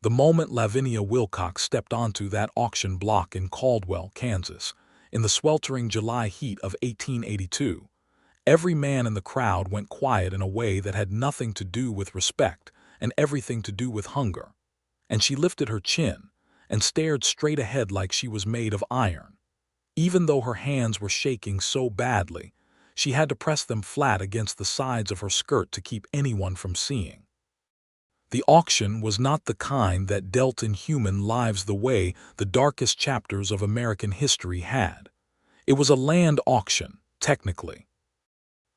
The moment Lavinia Wilcox stepped onto that auction block in Caldwell, Kansas, in the sweltering July heat of 1882, every man in the crowd went quiet in a way that had nothing to do with respect and everything to do with hunger. And she lifted her chin and stared straight ahead like she was made of iron. Even though her hands were shaking so badly, she had to press them flat against the sides of her skirt to keep anyone from seeing. The auction was not the kind that dealt in human lives the way the darkest chapters of American history had. It was a land auction, technically.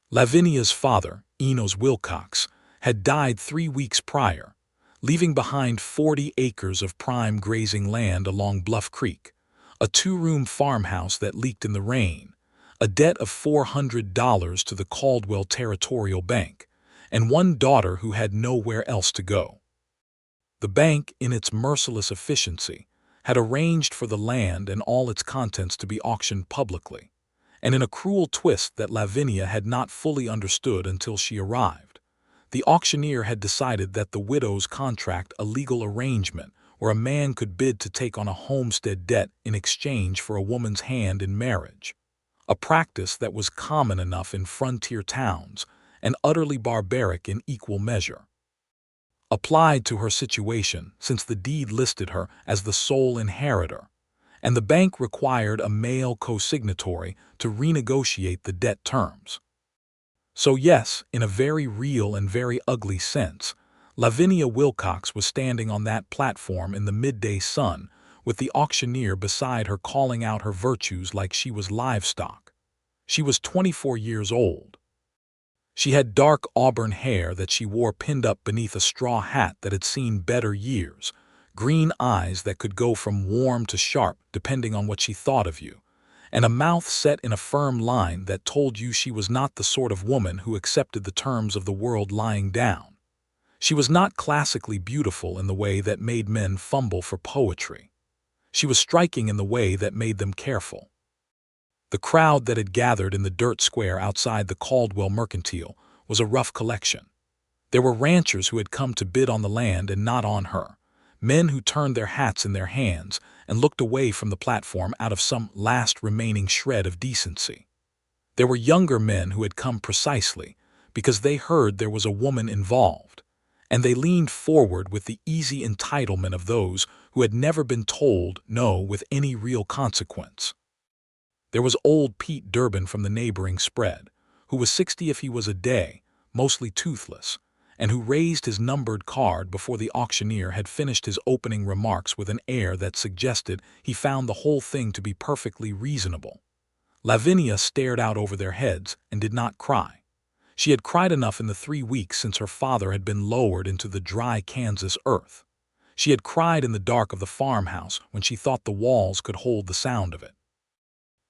Lavinia's father, Enos Wilcox, had died 3 weeks prior, leaving behind 40 acres of prime grazing land along Bluff Creek, a 2-room farmhouse that leaked in the rain, a debt of $400 to the Caldwell Territorial Bank, and one daughter who had nowhere else to go. The bank, in its merciless efficiency, had arranged for the land and all its contents to be auctioned publicly, and in a cruel twist that Lavinia had not fully understood until she arrived, the auctioneer had decided that the widow's contract a legal arrangement where a man could bid to take on a homestead debt in exchange for a woman's hand in marriage, a practice that was common enough in frontier towns and utterly barbaric in equal measure. Applied to her situation since the deed listed her as the sole inheritor, and the bank required a male co-signatory to renegotiate the debt terms. So yes, in a very real and very ugly sense, Lavinia Wilcox was standing on that platform in the midday sun with the auctioneer beside her calling out her virtues like she was livestock. She was 24 years old. She had dark auburn hair that she wore pinned up beneath a straw hat that had seen better years, green eyes that could go from warm to sharp depending on what she thought of you, and a mouth set in a firm line that told you she was not the sort of woman who accepted the terms of the world lying down. She was not classically beautiful in the way that made men fumble for poetry. She was striking in the way that made them careful. The crowd that had gathered in the dirt square outside the Caldwell Mercantile was a rough collection. There were ranchers who had come to bid on the land and not on her, men who turned their hats in their hands and looked away from the platform out of some last remaining shred of decency. There were younger men who had come precisely because they heard there was a woman involved, and they leaned forward with the easy entitlement of those who had never been told no with any real consequence. There was old Pete Durbin from the neighboring spread, who was 60 if he was a day, mostly toothless, and who raised his numbered card before the auctioneer had finished his opening remarks with an air that suggested he found the whole thing to be perfectly reasonable. Lavinia stared out over their heads and did not cry. She had cried enough in the 3 weeks since her father had been lowered into the dry Kansas earth. She had cried in the dark of the farmhouse when she thought the walls could hold the sound of it.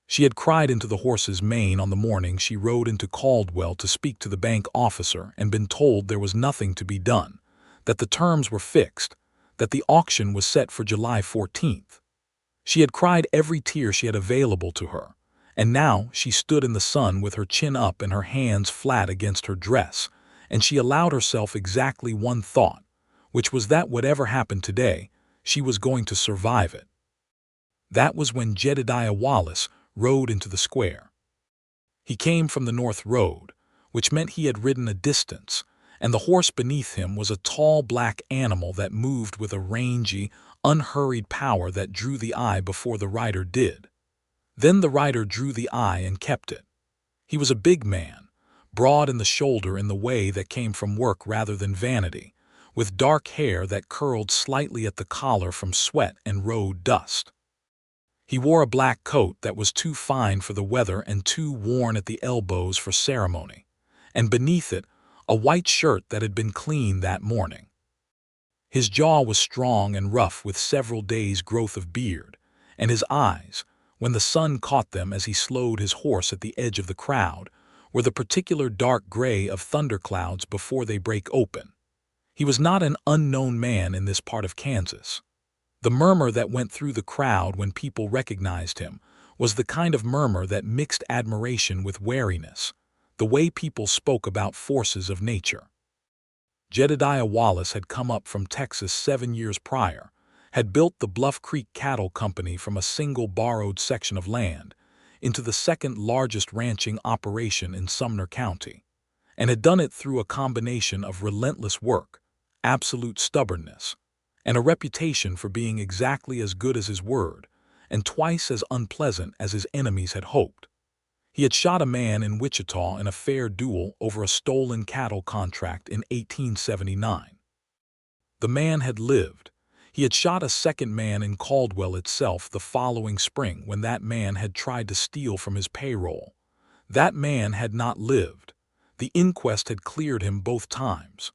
She had cried into the horse's mane on the morning she rode into Caldwell to speak to the bank officer and been told there was nothing to be done, that the terms were fixed, that the auction was set for July 14th. She had cried every tear she had available to her, and now she stood in the sun with her chin up and her hands flat against her dress, and she allowed herself exactly one thought, which was that whatever happened today, she was going to survive it. That was when Jedediah Wallace rode into the square. He came from the North Road, which meant he had ridden a distance, and the horse beneath him was a tall black animal that moved with a rangy, unhurried power that drew the eye before the rider did. Then the rider drew the eye and kept it. He was a big man, broad in the shoulder in the way that came from work rather than vanity, with dark hair that curled slightly at the collar from sweat and road dust. He wore a black coat that was too fine for the weather and too worn at the elbows for ceremony, and beneath it, a white shirt that had been cleaned that morning. His jaw was strong and rough with several days' growth of beard, and his eyes, when the sun caught them as he slowed his horse at the edge of the crowd, were the particular dark gray of thunderclouds before they break open. He was not an unknown man in this part of Kansas. The murmur that went through the crowd when people recognized him was the kind of murmur that mixed admiration with wariness, the way people spoke about forces of nature. Jedediah Wallace had come up from Texas 7 years prior, had built the Bluff Creek Cattle Company from a single borrowed section of land into the second largest ranching operation in Sumner County, and had done it through a combination of relentless work, absolute stubbornness, and a reputation for being exactly as good as his word and twice as unpleasant as his enemies had hoped. He had shot a man in Wichita in a fair duel over a stolen cattle contract in 1879. The man had lived. He had shot a second man in Caldwell itself the following spring when that man had tried to steal from his payroll. That man had not lived. The inquest had cleared him both times.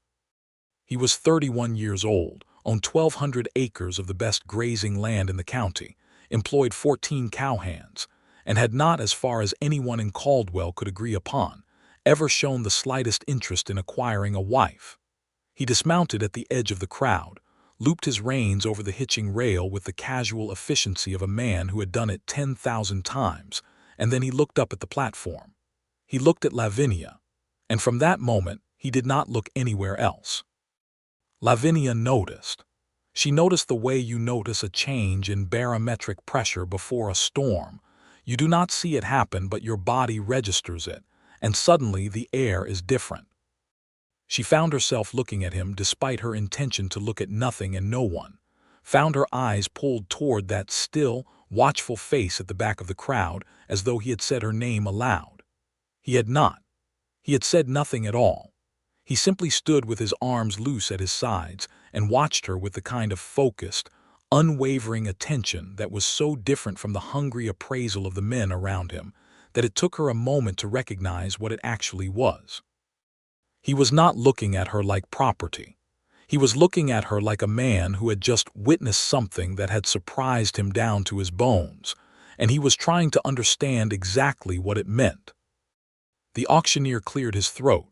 He was 31 years old, owned 1,200 acres of the best grazing land in the county, employed 14 cowhands, and had not, as far as anyone in Caldwell could agree upon, ever shown the slightest interest in acquiring a wife. He dismounted at the edge of the crowd, looped his reins over the hitching rail with the casual efficiency of a man who had done it 10,000 times, and then he looked up at the platform. He looked at Lavinia, and from that moment he did not look anywhere else. Lavinia noticed. She noticed the way you notice a change in barometric pressure before a storm. You do not see it happen, but your body registers it, and suddenly the air is different. She found herself looking at him despite her intention to look at nothing and no one, found her eyes pulled toward that still, watchful face at the back of the crowd as though he had said her name aloud. He had not. He had said nothing at all. He simply stood with his arms loose at his sides and watched her with the kind of focused, unwavering attention that was so different from the hungry appraisal of the men around him that it took her a moment to recognize what it actually was. He was not looking at her like property. He was looking at her like a man who had just witnessed something that had surprised him down to his bones, and he was trying to understand exactly what it meant. The auctioneer cleared his throat.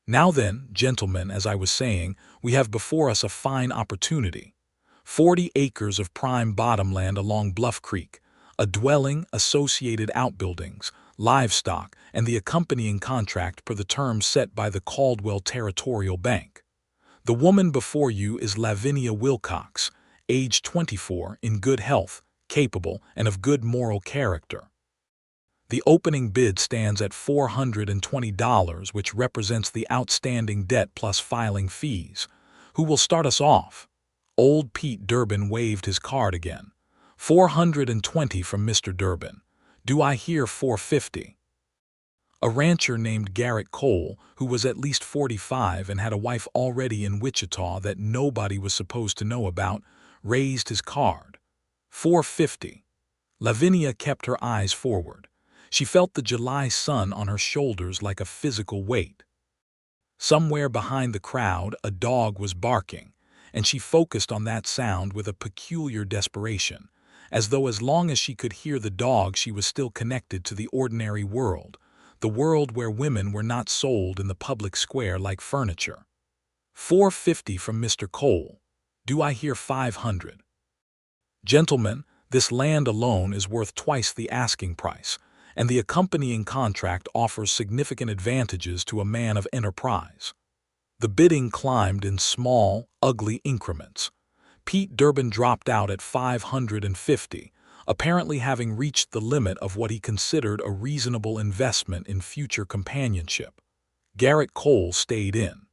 "Now then, gentlemen, as I was saying, we have before us a fine opportunity. 40 acres of prime bottomland along Bluff Creek, a dwelling, associated outbuildings, livestock, and the accompanying contract per the terms set by the Caldwell Territorial Bank. The woman before you is Lavinia Wilcox, age 24, in good health, capable, and of good moral character. The opening bid stands at $420, which represents the outstanding debt plus filing fees. Who will start us off?" Old Pete Durbin waved his card again. "$420 from Mr. Durbin. Do I hear $450? A rancher named Garrett Cole, who was at least 45 and had a wife already in Wichita that nobody was supposed to know about, raised his card. $450. Lavinia kept her eyes forward. She felt the July sun on her shoulders like a physical weight. Somewhere behind the crowd, a dog was barking, and she focused on that sound with a peculiar desperation, as though as long as she could hear the dog she was still connected to the ordinary world, the world where women were not sold in the public square like furniture. $450 from Mr. Cole. Do I hear $500? Gentlemen, this land alone is worth twice the asking price, and the accompanying contract offers significant advantages to a man of enterprise." The bidding climbed in small, ugly increments. Pete Durbin dropped out at $550, apparently having reached the limit of what he considered a reasonable investment in future companionship. Garrett Cole stayed in.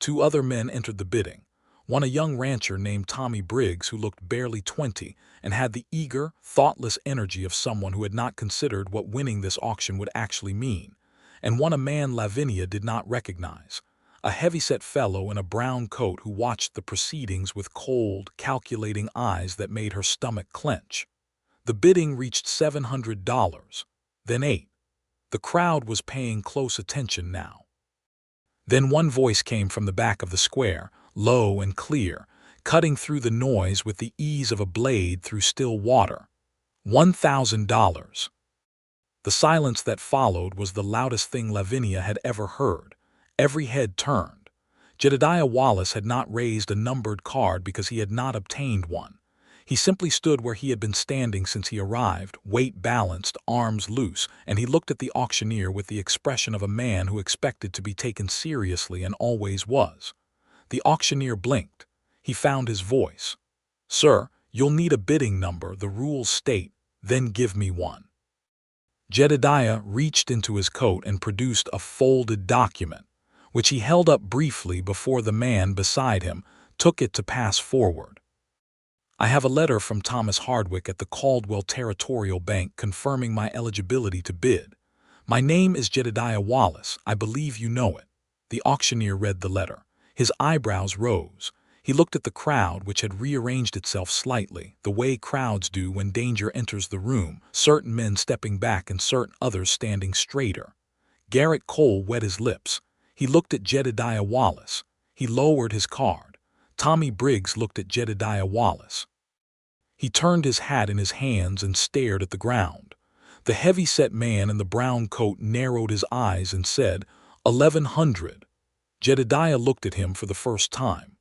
2 other men entered the bidding. One a young rancher named Tommy Briggs who looked barely 20 and had the eager, thoughtless energy of someone who had not considered what winning this auction would actually mean, and one a man Lavinia did not recognize, a heavyset fellow in a brown coat who watched the proceedings with cold, calculating eyes that made her stomach clench. The bidding reached $700, then $8. The crowd was paying close attention now. Then one voice came from the back of the square, low and clear, cutting through the noise with the ease of a blade through still water. $1,000. The silence that followed was the loudest thing Lavinia had ever heard. Every head turned. Jedediah Wallace had not raised a numbered card because he had not obtained one. He simply stood where he had been standing since he arrived, weight balanced, arms loose, and he looked at the auctioneer with the expression of a man who expected to be taken seriously and always was. The auctioneer blinked. He found his voice. "Sir, you'll need a bidding number, the rules state, then give me one." Jedediah reached into his coat and produced a folded document, which he held up briefly before the man beside him took it to pass forward. "I have a letter from Thomas Hardwick at the Caldwell Territorial Bank confirming my eligibility to bid. My name is Jedediah Wallace. I believe you know it." The auctioneer read the letter. His eyebrows rose. He looked at the crowd, which had rearranged itself slightly, the way crowds do when danger enters the room, certain men stepping back and certain others standing straighter. Garrett Cole wet his lips. He looked at Jedediah Wallace. He lowered his card. Tommy Briggs looked at Jedediah Wallace. He turned his hat in his hands and stared at the ground. The heavy-set man in the brown coat narrowed his eyes and said, 1100. Jedediah looked at him for the first time.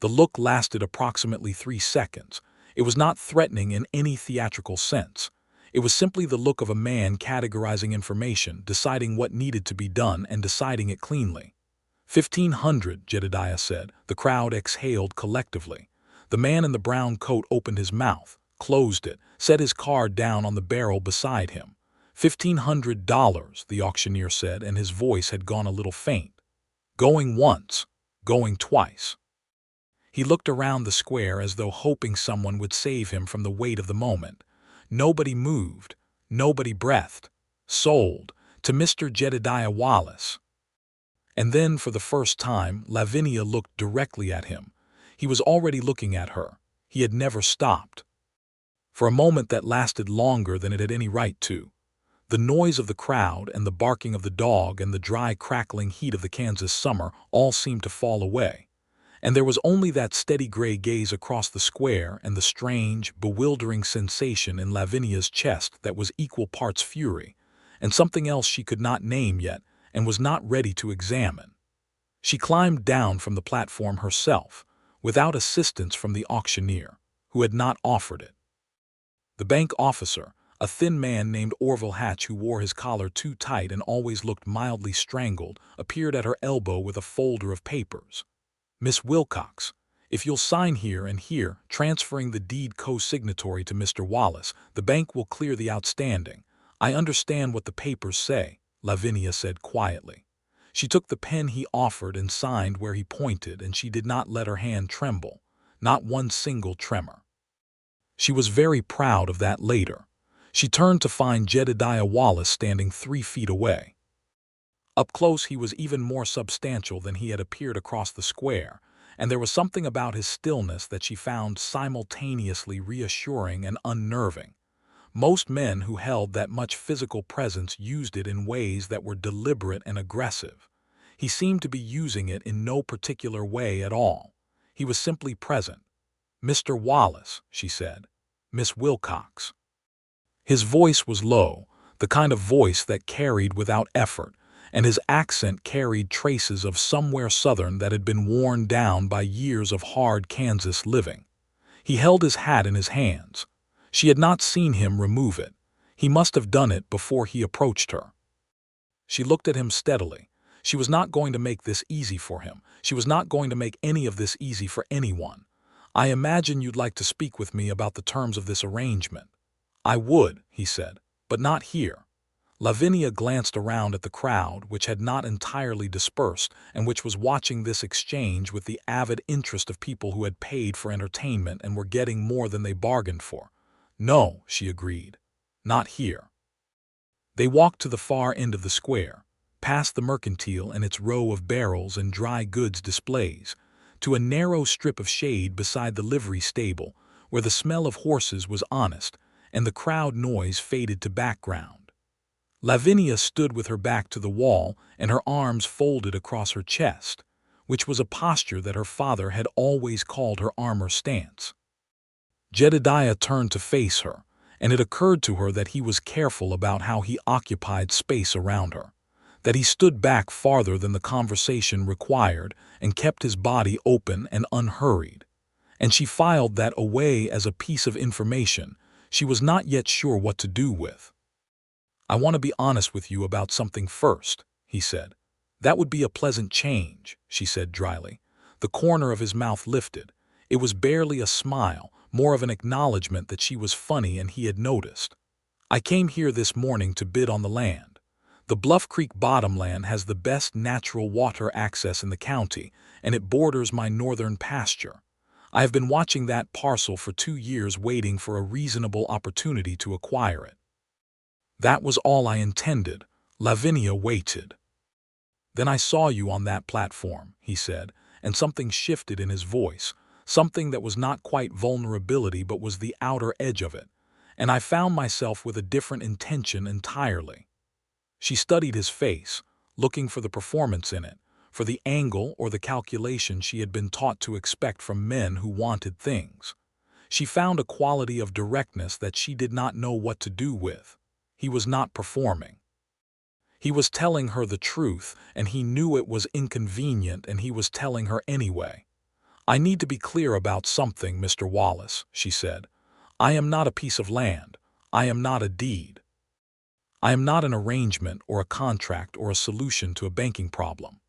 The look lasted approximately 3 seconds. It was not threatening in any theatrical sense. It was simply the look of a man categorizing information, deciding what needed to be done, and deciding it cleanly. 1500, Jedediah said. The crowd exhaled collectively. The man in the brown coat opened his mouth, closed it, set his card down on the barrel beside him. $1,500, the auctioneer said, and his voice had gone a little faint. Going once, going twice. He looked around the square as though hoping someone would save him from the weight of the moment. Nobody moved, nobody breathed. Sold, to Mr. Jedediah Wallace. And then, for the first time, Lavinia looked directly at him. He was already looking at her. He had never stopped. For a moment that lasted longer than it had any right to. The noise of the crowd and the barking of the dog and the dry, crackling heat of the Kansas summer all seemed to fall away. And there was only that steady gray gaze across the square and the strange, bewildering sensation in Lavinia's chest that was equal parts fury, and something else she could not name yet and was not ready to examine. She climbed down from the platform herself, without assistance from the auctioneer, who had not offered it. The bank officer, a thin man named Orville Hatch who wore his collar too tight and always looked mildly strangled, appeared at her elbow with a folder of papers. "Miss Wilcox, if you'll sign here and here, transferring the deed co-signatory to Mr. Wallace, the bank will clear the outstanding. I understand what the papers say," Lavinia said quietly. She took the pen he offered and signed where he pointed, and she did not let her hand tremble, not one single tremor. She was very proud of that later. She turned to find Jedediah Wallace standing 3 feet away. Up close he was even more substantial than he had appeared across the square, and there was something about his stillness that she found simultaneously reassuring and unnerving. Most men who held that much physical presence used it in ways that were deliberate and aggressive. He seemed to be using it in no particular way at all. He was simply present. "Mr. Wallace," she said. "Miss Wilcox." His voice was low, the kind of voice that carried without effort, and his accent carried traces of somewhere southern that had been worn down by years of hard Kansas living. He held his hat in his hands. She had not seen him remove it. He must have done it before he approached her. She looked at him steadily. She was not going to make this easy for him. She was not going to make any of this easy for anyone. "I imagine you'd like to speak with me about the terms of this arrangement." "I would," he said, "but not here." Lavinia glanced around at the crowd, which had not entirely dispersed and which was watching this exchange with the avid interest of people who had paid for entertainment and were getting more than they bargained for. "No," she agreed. "Not here." They walked to the far end of the square, past the mercantile and its row of barrels and dry goods displays, to a narrow strip of shade beside the livery stable, where the smell of horses was honest and the crowd noise faded to background. Lavinia stood with her back to the wall and her arms folded across her chest, which was a posture that her father had always called her armor stance. Jedediah turned to face her, and it occurred to her that he was careful about how he occupied space around her, that he stood back farther than the conversation required and kept his body open and unhurried. And she filed that away as a piece of information she was not yet sure what to do with. "I want to be honest with you about something first," he said. "That would be a pleasant change," she said dryly. The corner of his mouth lifted. It was barely a smile, more of an acknowledgement that she was funny and he had noticed. I came here this morning to bid on the land. The Bluff Creek bottomland has the best natural water access in the county, and it borders my northern pasture. I have been watching that parcel for 2 years waiting for a reasonable opportunity to acquire it. That was all I intended. Lavinia waited. Then I saw you on that platform, he said, and something shifted in his voice, something that was not quite vulnerability but was the outer edge of it, and I found myself with a different intention entirely. She studied his face, looking for the performance in it, for the angle or the calculation she had been taught to expect from men who wanted things. She found a quality of directness that she did not know what to do with. He was not performing. He was telling her the truth, and he knew it was inconvenient, and he was telling her anyway. I need to be clear about something, Mr. Wallace, she said. I am not a piece of land. I am not a deed. I am not an arrangement or a contract or a solution to a banking problem.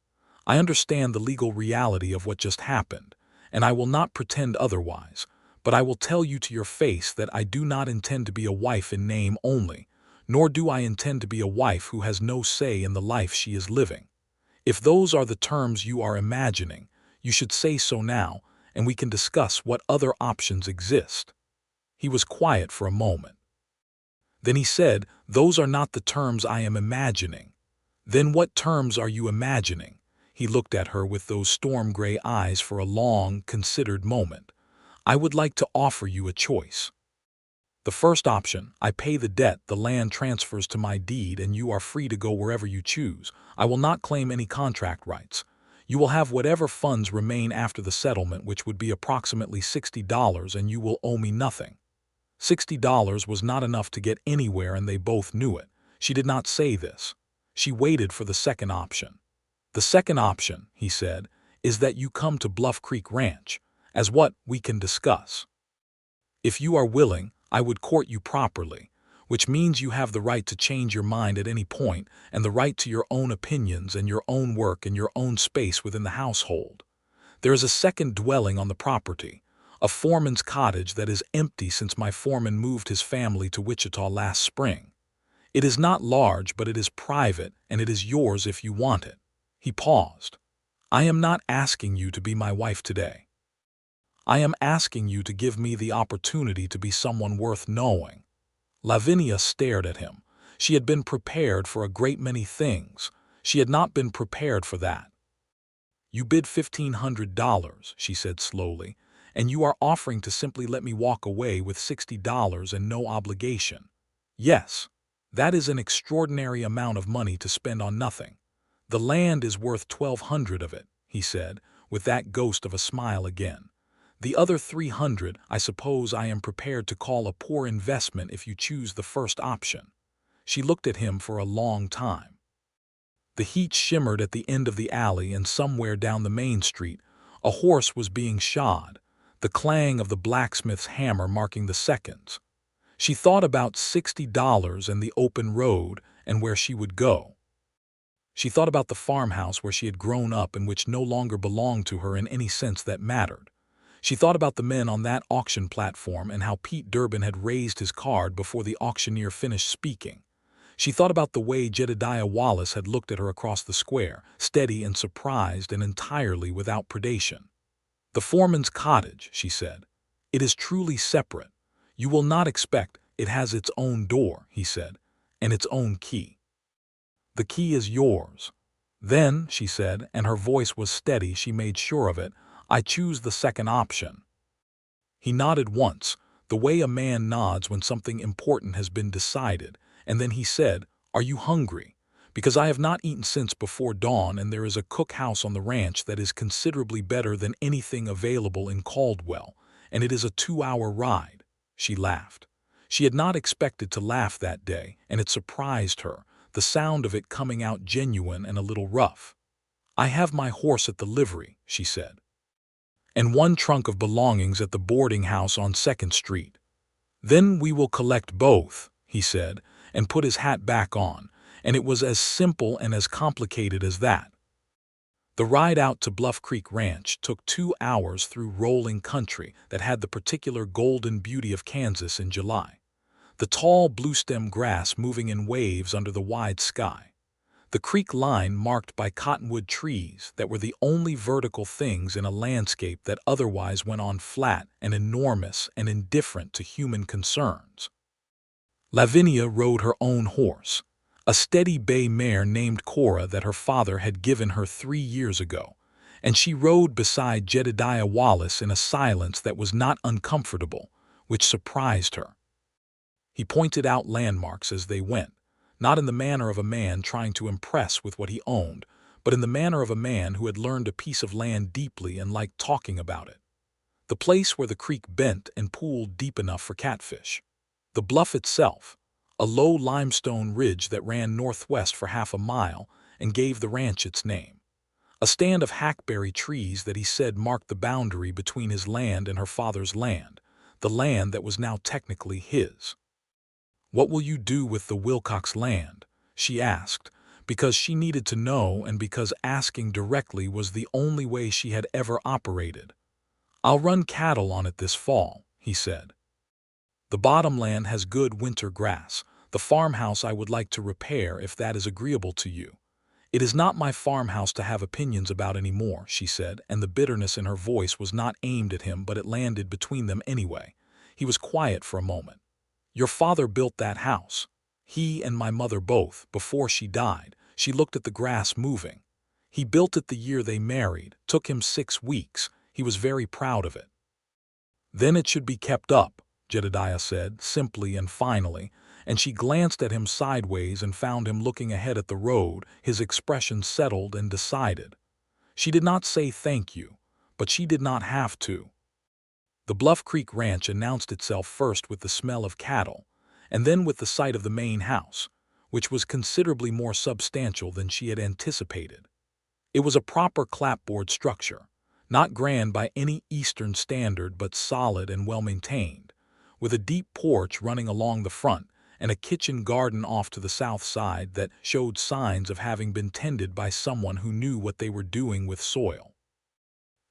I understand the legal reality of what just happened, and I will not pretend otherwise, but I will tell you to your face that I do not intend to be a wife in name only, nor do I intend to be a wife who has no say in the life she is living. If those are the terms you are imagining, you should say so now, and we can discuss what other options exist. He was quiet for a moment. Then he said, "Those are not the terms I am imagining." "Then what terms are you imagining?" He looked at her with those storm-gray eyes for a long, considered moment. "I would like to offer you a choice. The first option, I pay the debt, the land transfers to my deed, and you are free to go wherever you choose. I will not claim any contract rights. You will have whatever funds remain after the settlement, which would be approximately $60, and you will owe me nothing." $60 was not enough to get anywhere, and they both knew it. She did not say this. She waited for the second option. "The second option," he said, "is that you come to Bluff Creek Ranch, as what we can discuss. If you are willing, I would court you properly, which means you have the right to change your mind at any point and the right to your own opinions and your own work and your own space within the household. There is a second dwelling on the property, a foreman's cottage that is empty since my foreman moved his family to Wichita last spring. It is not large, but it is private, and it is yours if you want it." He paused. "I am not asking you to be my wife today. I am asking you to give me the opportunity to be someone worth knowing." Lavinia stared at him. She had been prepared for a great many things. She had not been prepared for that. "You bid $1,500, she said slowly, "and you are offering to simply let me walk away with $60 and no obligation." "Yes, that is an extraordinary amount of money to spend on nothing. The land is worth $1,200 of it," he said, with that ghost of a smile again. "The other $300 I suppose I am prepared to call a poor investment if you choose the first option." She looked at him for a long time. The heat shimmered at the end of the alley, and somewhere down the main street, a horse was being shod, the clang of the blacksmith's hammer marking the seconds. She thought about $60 and the open road and where she would go. She thought about the farmhouse where she had grown up and which no longer belonged to her in any sense that mattered. She thought about the men on that auction platform and how Pete Durbin had raised his card before the auctioneer finished speaking. She thought about the way Jedediah Wallace had looked at her across the square, steady and surprised and entirely without predation. "The foreman's cottage," she said. "It is truly separate. You will not expect it has its own door," he said, "and its own key. The key is yours." "Then," she said, and her voice was steady, she made sure of it, "I choose the second option." He nodded once, the way a man nods when something important has been decided, and then he said, "Are you hungry? Because I have not eaten since before dawn, and there is a cookhouse on the ranch that is considerably better than anything available in Caldwell, and it is a 2-hour ride." She laughed. She had not expected to laugh that day, and it surprised her, the sound of it coming out genuine and a little rough. "I have my horse at the livery," she said, "and one trunk of belongings at the boarding house on 2nd Street. Then we will collect both," he said, and put his hat back on, and it was as simple and as complicated as that. The ride out to Bluff Creek Ranch took 2 hours through rolling country that had the particular golden beauty of Kansas in July. The tall blue-stem grass moving in waves under the wide sky. The creek line marked by cottonwood trees that were the only vertical things in a landscape that otherwise went on flat and enormous and indifferent to human concerns. Lavinia rode her own horse, a steady bay mare named Cora that her father had given her 3 years ago, and she rode beside Jedediah Wallace in a silence that was not uncomfortable, which surprised her. He pointed out landmarks as they went, not in the manner of a man trying to impress with what he owned, but in the manner of a man who had learned a piece of land deeply and liked talking about it. The place where the creek bent and pooled deep enough for catfish. The bluff itself, a low limestone ridge that ran northwest for half a mile and gave the ranch its name. A stand of hackberry trees that he said marked the boundary between his land and her father's land, the land that was now technically his. "What will you do with the Wilcox land?" she asked, because she needed to know and because asking directly was the only way she had ever operated. "I'll run cattle on it this fall," he said. "The bottomland has good winter grass. The farmhouse I would like to repair if that is agreeable to you." "It is not my farmhouse to have opinions about any more," she said, and the bitterness in her voice was not aimed at him, but it landed between them anyway. He was quiet for a moment. "Your father built that house. He and my mother both, before she died." She looked at the grass moving. "He built it the year they married. Took him 6 weeks. He was very proud of it." "Then it should be kept up," Jedediah said, simply and finally, and she glanced at him sideways and found him looking ahead at the road, his expression settled and decided. She did not say thank you, but she did not have to. The Bluff Creek Ranch announced itself first with the smell of cattle, and then with the sight of the main house, which was considerably more substantial than she had anticipated. It was a proper clapboard structure, not grand by any Eastern standard but solid and well-maintained, with a deep porch running along the front and a kitchen garden off to the south side that showed signs of having been tended by someone who knew what they were doing with soil.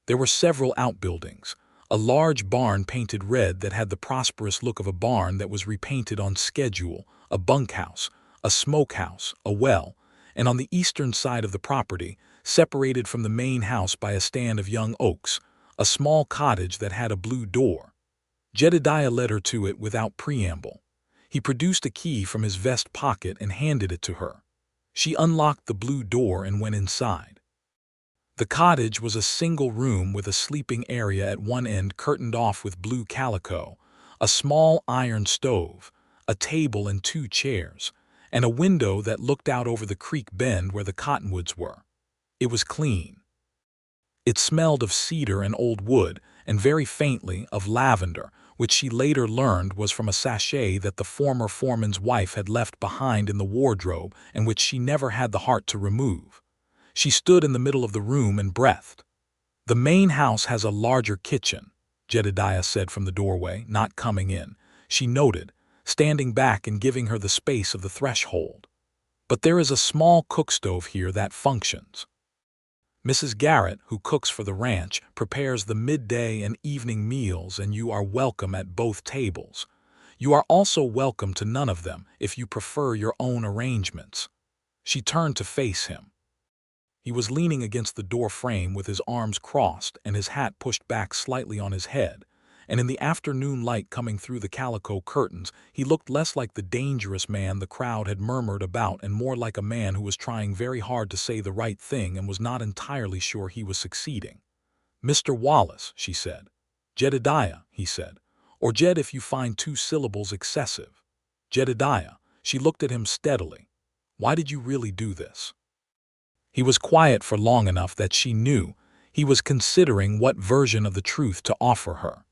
There were several outbuildings, a large barn painted red that had the prosperous look of a barn that was repainted on schedule, a bunkhouse, a smokehouse, a well, and on the eastern side of the property, separated from the main house by a stand of young oaks, a small cottage that had a blue door. Jedediah led her to it without preamble. He produced a key from his vest pocket and handed it to her. She unlocked the blue door and went inside. The cottage was a single room with a sleeping area at one end curtained off with blue calico, a small iron stove, a table and 2 chairs, and a window that looked out over the creek bend where the cottonwoods were. It was clean. It smelled of cedar and old wood, and very faintly of lavender, which she later learned was from a sachet that the former foreman's wife had left behind in the wardrobe and which she never had the heart to remove. She stood in the middle of the room and breathed. "The main house has a larger kitchen," Jedediah said from the doorway, not coming in. She noted, standing back and giving her the space of the threshold. "But there is a small cookstove here that functions. Mrs. Garrett, who cooks for the ranch, prepares the midday and evening meals, and you are welcome at both tables. You are also welcome to none of them if you prefer your own arrangements." She turned to face him. He was leaning against the door frame with his arms crossed and his hat pushed back slightly on his head, and in the afternoon light coming through the calico curtains, he looked less like the dangerous man the crowd had murmured about and more like a man who was trying very hard to say the right thing and was not entirely sure he was succeeding. "Mr. Wallace," she said. "Jedediah," he said. "Or Jed if you find 2 syllables excessive." "Jedediah." She looked at him steadily. "Why did you really do this?" He was quiet for long enough that she knew he was considering what version of the truth to offer her.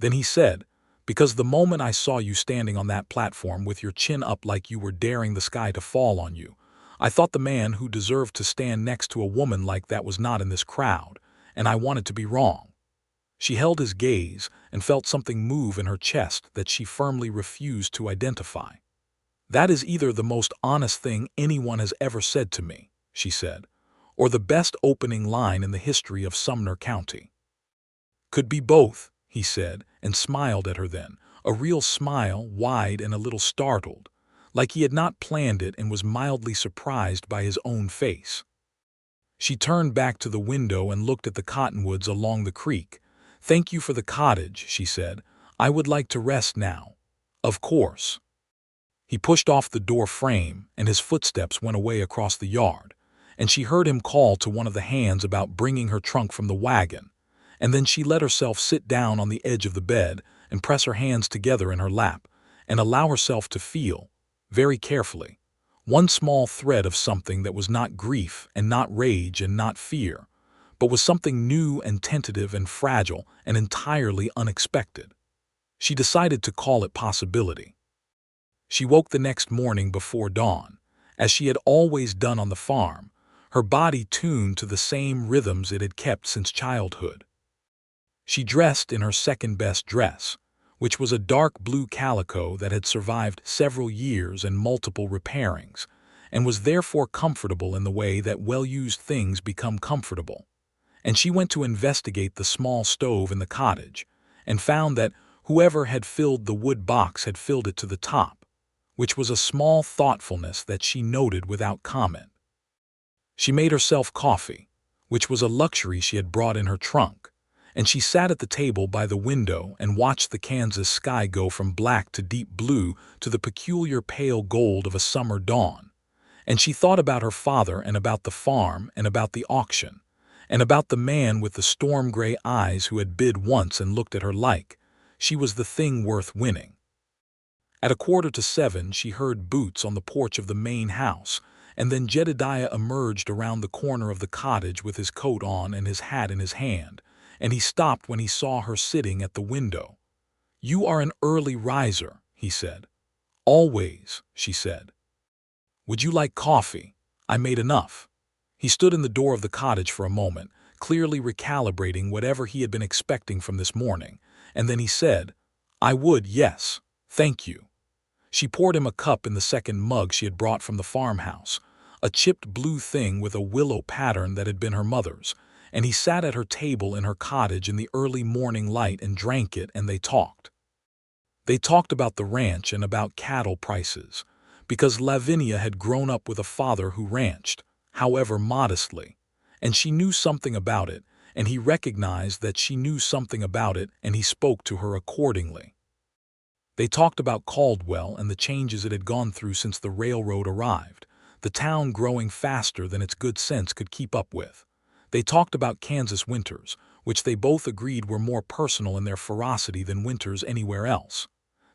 Then he said, "Because the moment I saw you standing on that platform with your chin up like you were daring the sky to fall on you, I thought the man who deserved to stand next to a woman like that was not in this crowd, and I wanted to be wrong." She held his gaze and felt something move in her chest that she firmly refused to identify. "That is either the most honest thing anyone has ever said to me," she said, or the best opening line in the history of Sumner County. "Could be both," he said, and smiled at her then, a real smile, wide and a little startled, like he had not planned it and was mildly surprised by his own face. She turned back to the window and looked at the cottonwoods along the creek. "Thank you for the cottage," she said. "I would like to rest now." "Of course." He pushed off the door frame, and his footsteps went away across the yard, and she heard him call to one of the hands about bringing her trunk from the wagon, and then she let herself sit down on the edge of the bed and press her hands together in her lap and allow herself to feel, very carefully, one small thread of something that was not grief and not rage and not fear, but was something new and tentative and fragile and entirely unexpected. She decided to call it possibility. She woke the next morning before dawn, as she had always done on the farm, her body tuned to the same rhythms it had kept since childhood. She dressed in her second-best dress, which was a dark blue calico that had survived several years and multiple repairings, and was therefore comfortable in the way that well-used things become comfortable. And she went to investigate the small stove in the cottage, and found that whoever had filled the wood box had filled it to the top, which was a small thoughtfulness that she noted without comment. She made herself coffee, which was a luxury she had brought in her trunk, and she sat at the table by the window and watched the Kansas sky go from black to deep blue to the peculiar pale gold of a summer dawn. And she thought about her father and about the farm and about the auction, and about the man with the storm-gray eyes who had bid once and looked at her like she was the thing worth winning. At 6:45 she heard boots on the porch of the main house, and then Jedediah emerged around the corner of the cottage with his coat on and his hat in his hand, and he stopped when he saw her sitting at the window. "You are an early riser," he said. "Always," she said. "Would you like coffee? I made enough." He stood in the door of the cottage for a moment, clearly recalibrating whatever he had been expecting from this morning, and then he said, "I would, yes, thank you." She poured him a cup in the second mug she had brought from the farmhouse, a chipped blue thing with a willow pattern that had been her mother's, and he sat at her table in her cottage in the early morning light and drank it, and they talked. They talked about the ranch and about cattle prices, because Lavinia had grown up with a father who ranched, however modestly, and she knew something about it, and he recognized that she knew something about it, and he spoke to her accordingly. They talked about Caldwell and the changes it had gone through since the railroad arrived, the town growing faster than its good sense could keep up with. They talked about Kansas winters, which they both agreed were more personal in their ferocity than winters anywhere else.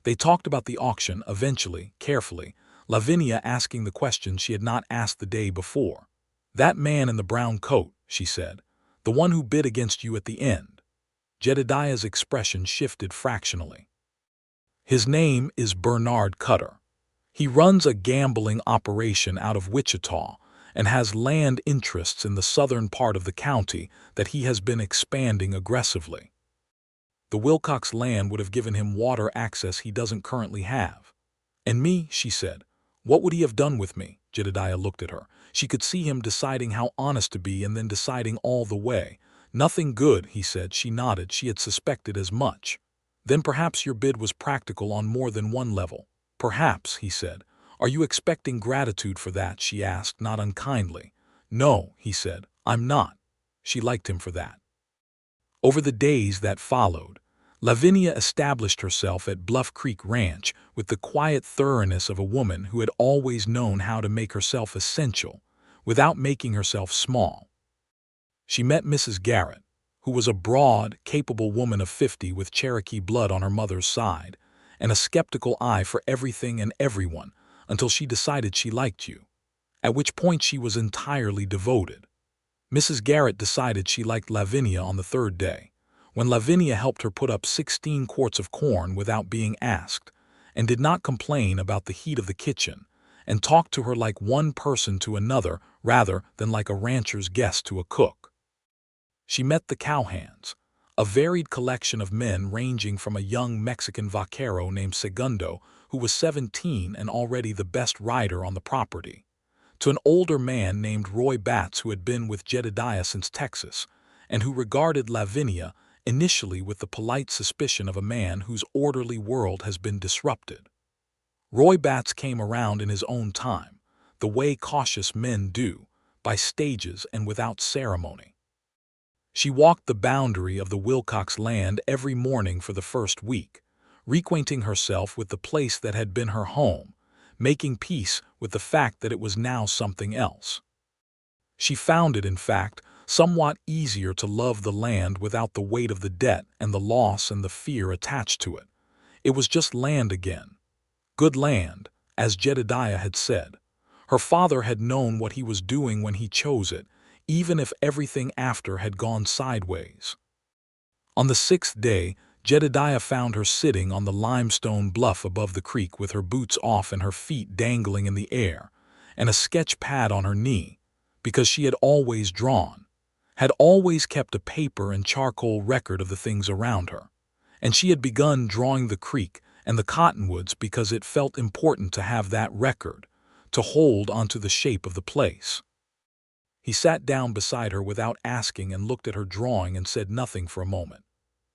They talked about the auction, eventually, carefully, Lavinia asking the question she had not asked the day before. "That man in the brown coat," she said, "the one who bid against you at the end." Jedediah's expression shifted fractionally. "His name is Bernard Cutter. He runs a gambling operation out of Wichita and has land interests in the southern part of the county that he has been expanding aggressively. The Wilcox land would have given him water access he doesn't currently have." "And me," she said. "What would he have done with me?" Jedediah looked at her. She could see him deciding how honest to be and then deciding all the way. "Nothing good," he said. She nodded. She had suspected as much. "Then perhaps your bid was practical on more than one level." "Perhaps," he said. "Are you expecting gratitude for that?" she asked, not unkindly. "No," he said, "I'm not." She liked him for that. Over the days that followed, Lavinia established herself at Bluff Creek Ranch with the quiet thoroughness of a woman who had always known how to make herself essential without making herself small. She met Mrs. Garrett, who was a broad, capable woman of 50 with Cherokee blood on her mother's side, and a skeptical eye for everything and everyone until she decided she liked you, at which point she was entirely devoted. Mrs. Garrett decided she liked Lavinia on the third day, when Lavinia helped her put up 16 quarts of corn without being asked, and did not complain about the heat of the kitchen, and talked to her like one person to another rather than like a rancher's guest to a cook. She met the cowhands, a varied collection of men ranging from a young Mexican vaquero named Segundo, who was 17 and already the best rider on the property, to an older man named Roy Batts who had been with Jedediah since Texas, and who regarded Lavinia initially with the polite suspicion of a man whose orderly world has been disrupted. Roy Batts came around in his own time, the way cautious men do, by stages and without ceremony. She walked the boundary of the Wilcox land every morning for the first week, reacquainting herself with the place that had been her home, making peace with the fact that it was now something else. She found it, in fact, somewhat easier to love the land without the weight of the debt and the loss and the fear attached to it. It was just land again. Good land, as Jedediah had said. Her father had known what he was doing when he chose it, even if everything after had gone sideways. On the 6th day, Jedediah found her sitting on the limestone bluff above the creek with her boots off and her feet dangling in the air, and a sketch pad on her knee, because she had always drawn, had always kept a paper and charcoal record of the things around her, and she had begun drawing the creek and the cottonwoods because it felt important to have that record, to hold onto the shape of the place. He sat down beside her without asking and looked at her drawing and said nothing for a moment.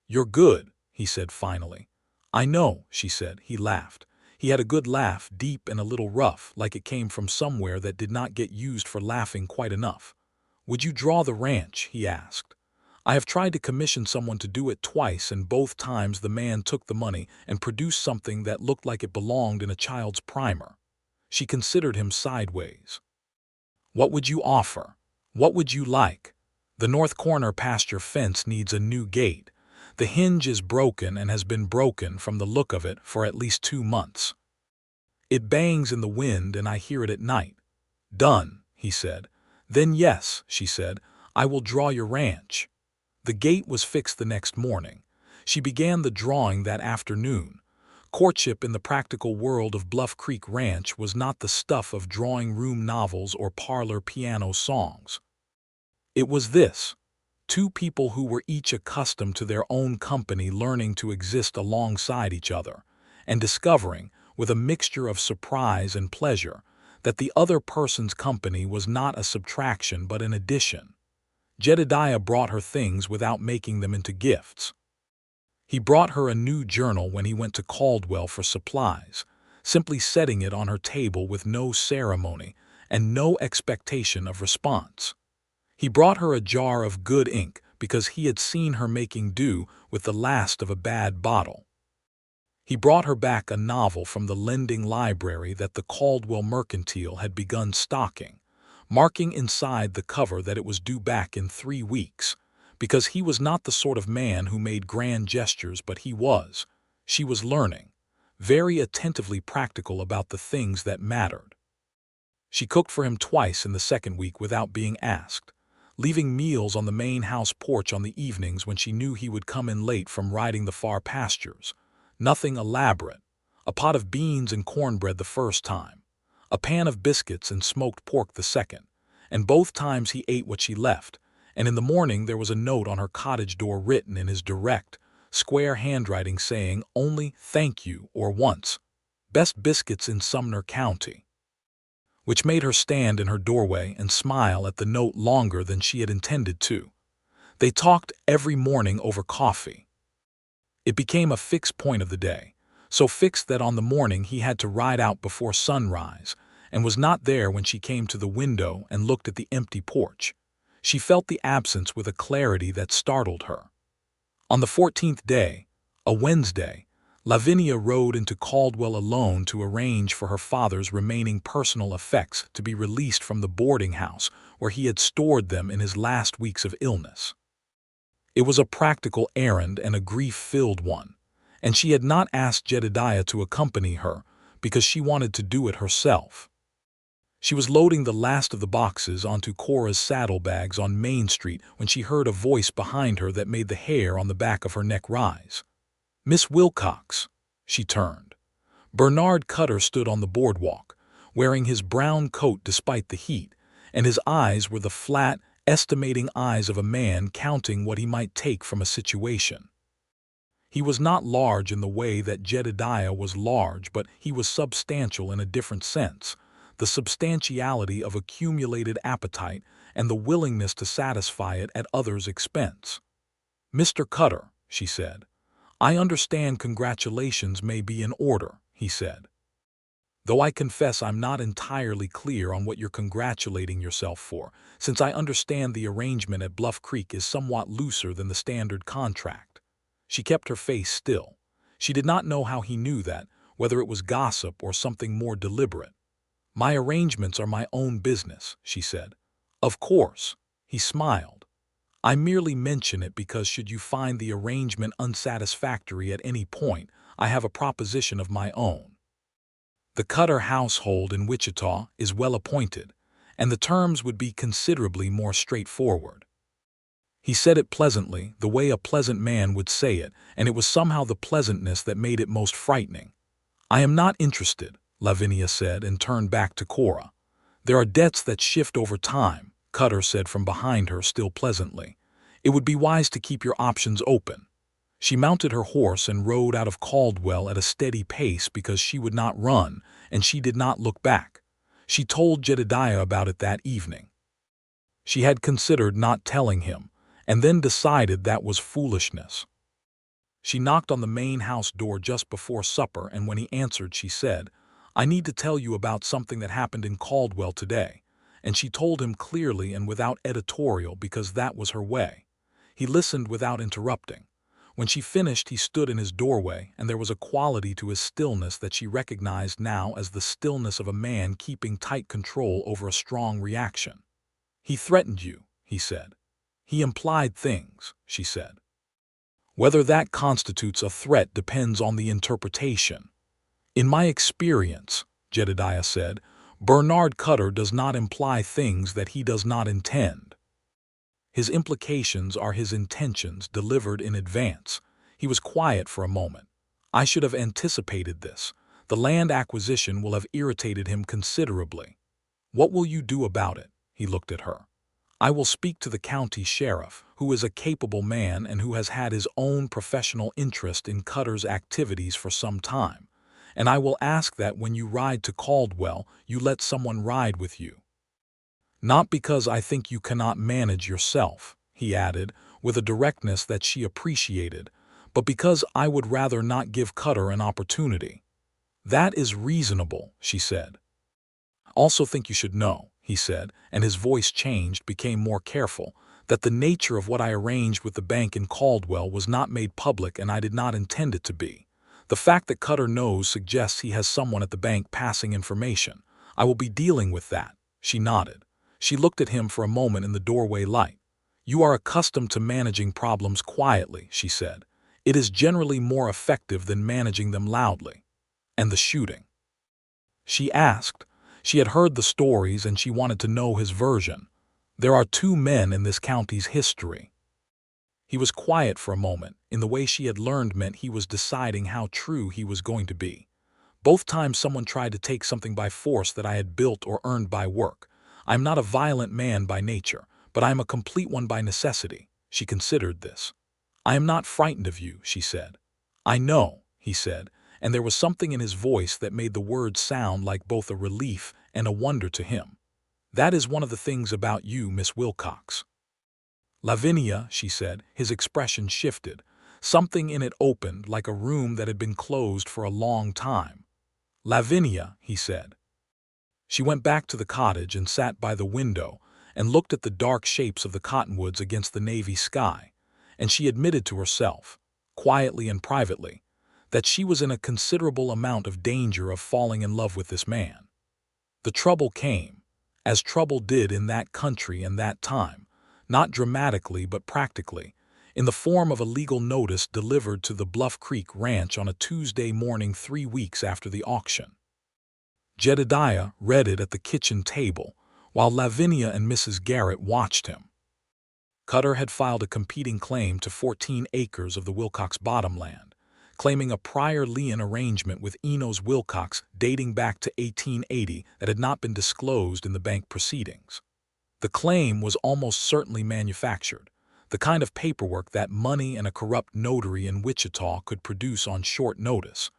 "You're good," he said finally. "I know," she said. He laughed. He had a good laugh, deep and a little rough, like it came from somewhere that did not get used for laughing quite enough. "Would you draw the ranch?" he asked. "I have tried to commission someone to do it twice, and both times the man took the money and produced something that looked like it belonged in a child's primer." She considered him sideways. "What would you offer? What would you like? The north corner past your fence needs a new gate. The hinge is broken and has been broken from the look of it for at least 2 months. It bangs in the wind and I hear it at night." "Done," he said. "Then yes," she said, "I will draw your ranch." The gate was fixed the next morning. She began the drawing that afternoon. Courtship in the practical world of Bluff Creek Ranch was not the stuff of drawing-room novels or parlor piano songs. It was this: two people who were each accustomed to their own company learning to exist alongside each other, and discovering, with a mixture of surprise and pleasure, that the other person's company was not a subtraction but an addition. Jedediah brought her things without making them into gifts. He brought her a new journal when he went to Caldwell for supplies, simply setting it on her table with no ceremony and no expectation of response. He brought her a jar of good ink because he had seen her making do with the last of a bad bottle. He brought her back a novel from the lending library that the Caldwell Mercantile had begun stocking, marking inside the cover that it was due back in 3 weeks, because he was not the sort of man who made grand gestures, but she was learning, very attentively practical about the things that mattered. She cooked for him twice in the 2nd week without being asked, leaving meals on the main house porch on the evenings when she knew he would come in late from riding the far pastures. Nothing elaborate. A pot of beans and cornbread the first time, a pan of biscuits and smoked pork the second, and both times he ate what she left, and in the morning there was a note on her cottage door written in his direct, square handwriting saying only "thank you" or "once." Best biscuits in Sumner County. Which made her stand in her doorway and smile at the note longer than she had intended to. They talked every morning over coffee. It became a fixed point of the day, so fixed that on the morning he had to ride out before sunrise, and was not there when she came to the window and looked at the empty porch. She felt the absence with a clarity that startled her. On the 14th day, a Wednesday, Lavinia rode into Caldwell alone to arrange for her father's remaining personal effects to be released from the boarding house where he had stored them in his last weeks of illness. It was a practical errand and a grief-filled one, and she had not asked Jedediah to accompany her because she wanted to do it herself. She was loading the last of the boxes onto Cora's saddlebags on Main Street when she heard a voice behind her that made the hair on the back of her neck rise. "Miss Wilcox." She turned. Bernard Cutter stood on the boardwalk, wearing his brown coat despite the heat, and his eyes were the flat, estimating eyes of a man counting what he might take from a situation. He was not large in the way that Jedediah was large, but he was substantial in a different sense, the substantiality of accumulated appetite, and the willingness to satisfy it at others' expense. "Mr. Cutter," she said. "I understand congratulations may be in order," he said. "Though I confess I'm not entirely clear on what you're congratulating yourself for, since I understand the arrangement at Bluff Creek is somewhat looser than the standard contract." She kept her face still. She did not know how he knew that, whether it was gossip or something more deliberate. "My arrangements are my own business," she said. "Of course," he smiled. "I merely mention it because should you find the arrangement unsatisfactory at any point, I have a proposition of my own. The Cutter household in Wichita is well appointed, and the terms would be considerably more straightforward." He said it pleasantly, the way a pleasant man would say it, and it was somehow the pleasantness that made it most frightening. "I am not interested," Lavinia said, and turned back to Cora. "There are debts that shift over time," Cutter said from behind her, still pleasantly. "It would be wise to keep your options open." She mounted her horse and rode out of Caldwell at a steady pace because she would not run, and she did not look back. She told Jedediah about it that evening. She had considered not telling him, and then decided that was foolishness. She knocked on the main house door just before supper, and when he answered, she said, "I need to tell you about something that happened in Caldwell today," and she told him clearly and without editorial because that was her way. He listened without interrupting. When she finished, he stood in his doorway, and there was a quality to his stillness that she recognized now as the stillness of a man keeping tight control over a strong reaction. "He threatened you," he said. "He implied things," she said. "Whether that constitutes a threat depends on the interpretation." "In my experience," Jedediah said, "Bernard Cutter does not imply things that he does not intend. His implications are his intentions delivered in advance." He was quiet for a moment. "I should have anticipated this. The land acquisition will have irritated him considerably." "What will you do about it?" He looked at her. "I will speak to the county sheriff, who is a capable man and who has had his own professional interest in Cutter's activities for some time, and I will ask that when you ride to Caldwell, you let someone ride with you. Not because I think you cannot manage yourself," he added, with a directness that she appreciated, "but because I would rather not give Cutter an opportunity." "That is reasonable," she said. "I also think you should know," he said, and his voice changed, became more careful, "that the nature of what I arranged with the bank in Caldwell was not made public, and I did not intend it to be. The fact that Cutter knows suggests he has someone at the bank passing information. I will be dealing with that." She nodded. She looked at him for a moment in the doorway light. "You are accustomed to managing problems quietly," she said. "It is generally more effective than managing them loudly." "And the shooting?" she asked. She had heard the stories and she wanted to know his version. "There are 2 men in this county's history." He was quiet for a moment, in the way she had learned meant he was deciding how true he was going to be. "Both times someone tried to take something by force that I had built or earned by work. I am not a violent man by nature, but I am a complete one by necessity." She considered this. "I am not frightened of you," she said. "I know," he said, and there was something in his voice that made the words sound like both a relief and a wonder to him. "That is one of the things about you, Miss Wilcox." "Lavinia," she said, his expression shifted. Something in it opened, like a room that had been closed for a long time. "Lavinia," he said. She went back to the cottage and sat by the window and looked at the dark shapes of the cottonwoods against the navy sky, and she admitted to herself, quietly and privately, that she was in a considerable amount of danger of falling in love with this man. The trouble came, as trouble did in that country and that time, not dramatically but practically, in the form of a legal notice delivered to the Bluff Creek ranch on a Tuesday morning 3 weeks after the auction. Jedediah read it at the kitchen table, while Lavinia and Mrs. Garrett watched him. Cutter had filed a competing claim to 14 acres of the Wilcox bottomland, claiming a prior lien arrangement with Enos Wilcox dating back to 1880 that had not been disclosed in the bank proceedings. The claim was almost certainly manufactured, the kind of paperwork that money and a corrupt notary in Wichita could produce on short notice,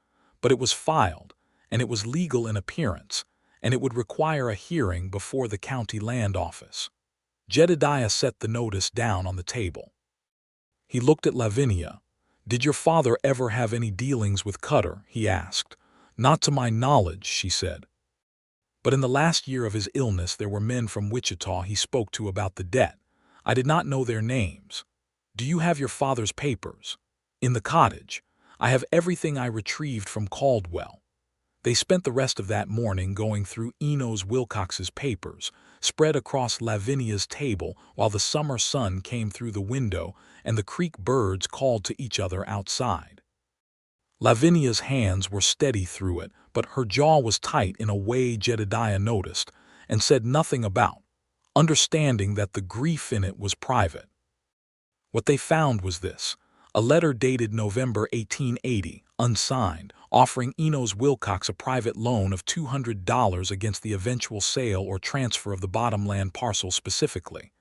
but it was filed, and it was legal in appearance, and it would require a hearing before the county land office. Jedediah set the notice down on the table. He looked at Lavinia. "Did your father ever have any dealings with Cutter?" he asked. "Not to my knowledge," she said. "But in the last year of his illness there were men from Wichita he spoke to about the debt. I did not know their names. Do you have your father's papers?" "In the cottage. I have everything I retrieved from Caldwell." They spent the rest of that morning going through Wilcox's papers, spread across Lavinia's table while the summer sun came through the window and the creek birds called to each other outside. Lavinia's hands were steady through it, but her jaw was tight in a way Jedediah noticed and said nothing about, understanding that the grief in it was private. What they found was this: a letter dated November 1880, unsigned, offering Wilcox a private loan of $200 against the eventual sale or transfer of the bottomland parcel specifically.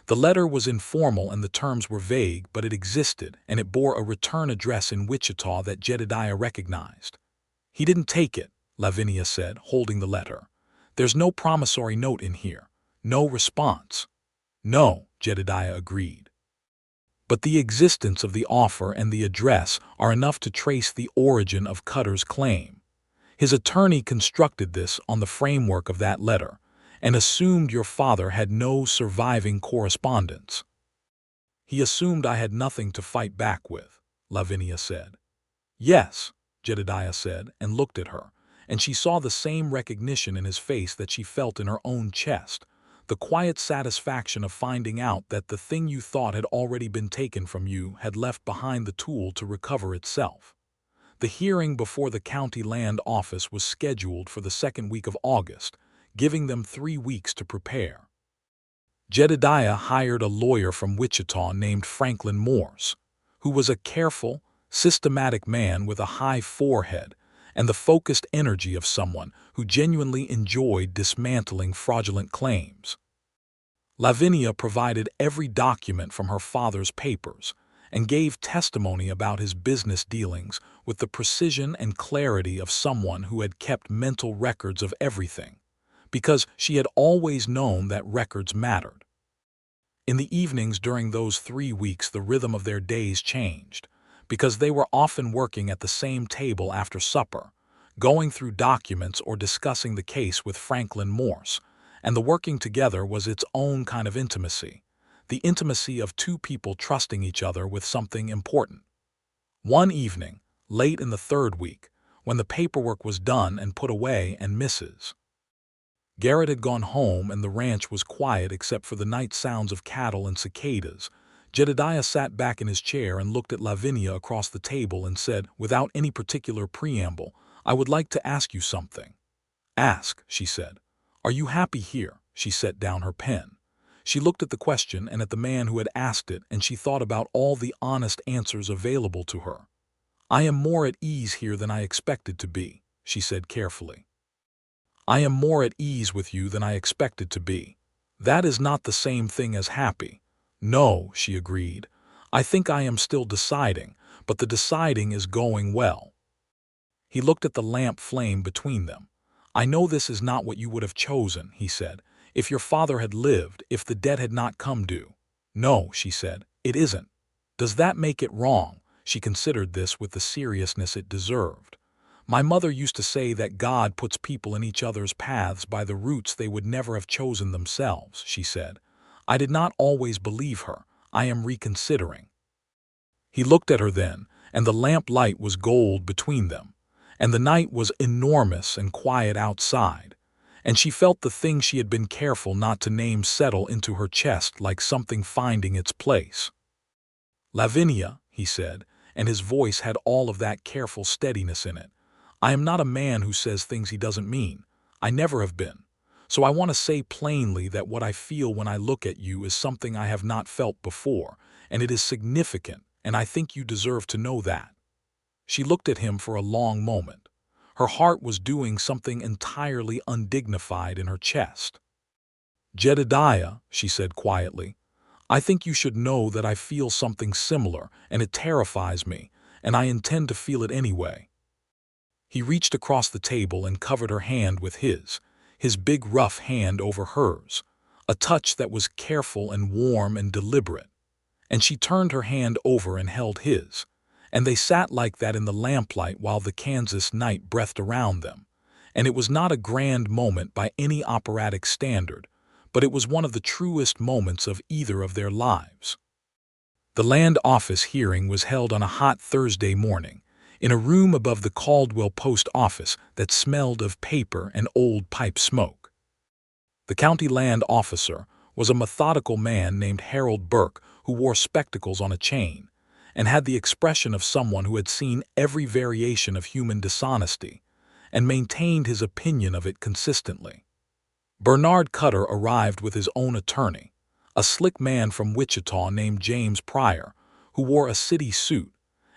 The letter was informal and the terms were vague, but it existed, and it bore a return address in Wichita that Jedediah recognized. "He didn't take it," Lavinia said, holding the letter. "There's no promissory note in here. No response." "No," Jedediah agreed. "But the existence of the offer and the address are enough to trace the origin of Cutter's claim. His attorney constructed this on the framework of that letter, and assumed your father had no surviving correspondence." "He assumed I had nothing to fight back with," Lavinia said. "Yes," Jedediah said, and looked at her, and she saw the same recognition in his face that she felt in her own chest, the quiet satisfaction of finding out that the thing you thought had already been taken from you had left behind the tool to recover itself. The hearing before the county land office was scheduled for the second week of August, giving them 3 weeks to prepare. Jedediah hired a lawyer from Wichita named Franklin Morse, who was a careful, systematic man with a high forehead and the focused energy of someone who genuinely enjoyed dismantling fraudulent claims. Lavinia provided every document from her father's papers and gave testimony about his business dealings with the precision and clarity of someone who had kept mental records of everything, because she had always known that records mattered. In the evenings during those 3 weeks the rhythm of their days changed, because they were often working at the same table after supper, going through documents or discussing the case with Franklin Morse, and the working together was its own kind of intimacy, the intimacy of two people trusting each other with something important. One evening, late in the 3rd week, when the paperwork was done and put away and Mrs. Garrett had gone home and the ranch was quiet except for the night sounds of cattle and cicadas, Jedediah sat back in his chair and looked at Lavinia across the table and said, without any particular preamble, "I would like to ask you something." "Ask," she said. "Are you happy here?" She set down her pen. She looked at the question and at the man who had asked it, and she thought about all the honest answers available to her. "I am more at ease here than I expected to be," she said carefully. "I am more at ease with you than I expected to be. That is not the same thing as happy." "No," she agreed. "I think I am still deciding, but the deciding is going well." He looked at the lamp flame between them. "I know this is not what you would have chosen," he said, "if your father had lived, if the debt had not come due." "No," she said, "it isn't." "Does that make it wrong?" She considered this with the seriousness it deserved. "My mother used to say that God puts people in each other's paths by the routes they would never have chosen themselves," she said. "I did not always believe her. I am reconsidering." He looked at her then, and the lamp light was gold between them, and the night was enormous and quiet outside, and she felt the thing she had been careful not to name settle into her chest like something finding its place. "Lavinia," he said, and his voice had all of that careful steadiness in it, "I am not a man who says things he doesn't mean. I never have been. So I want to say plainly that what I feel when I look at you is something I have not felt before, and it is significant, and I think you deserve to know that." She looked at him for a long moment. Her heart was doing something entirely undignified in her chest. "Jedediah," she said quietly, "I think you should know that I feel something similar, and it terrifies me, and I intend to feel it anyway." He reached across the table and covered her hand with his his big rough hand over hers, a touch that was careful and warm and deliberate. And she turned her hand over and held his, and they sat like that in the lamplight while the Kansas night breathed around them. And it was not a grand moment by any operatic standard, but it was one of the truest moments of either of their lives. The land office hearing was held on a hot Thursday morning, in a room above the Caldwell post office that smelled of paper and old pipe smoke. The county land officer was a methodical man named Harold Burke, who wore spectacles on a chain, and had the expression of someone who had seen every variation of human dishonesty, and maintained his opinion of it consistently. Bernard Cutter arrived with his own attorney, a slick man from Wichita named James Pryor, who wore a city suit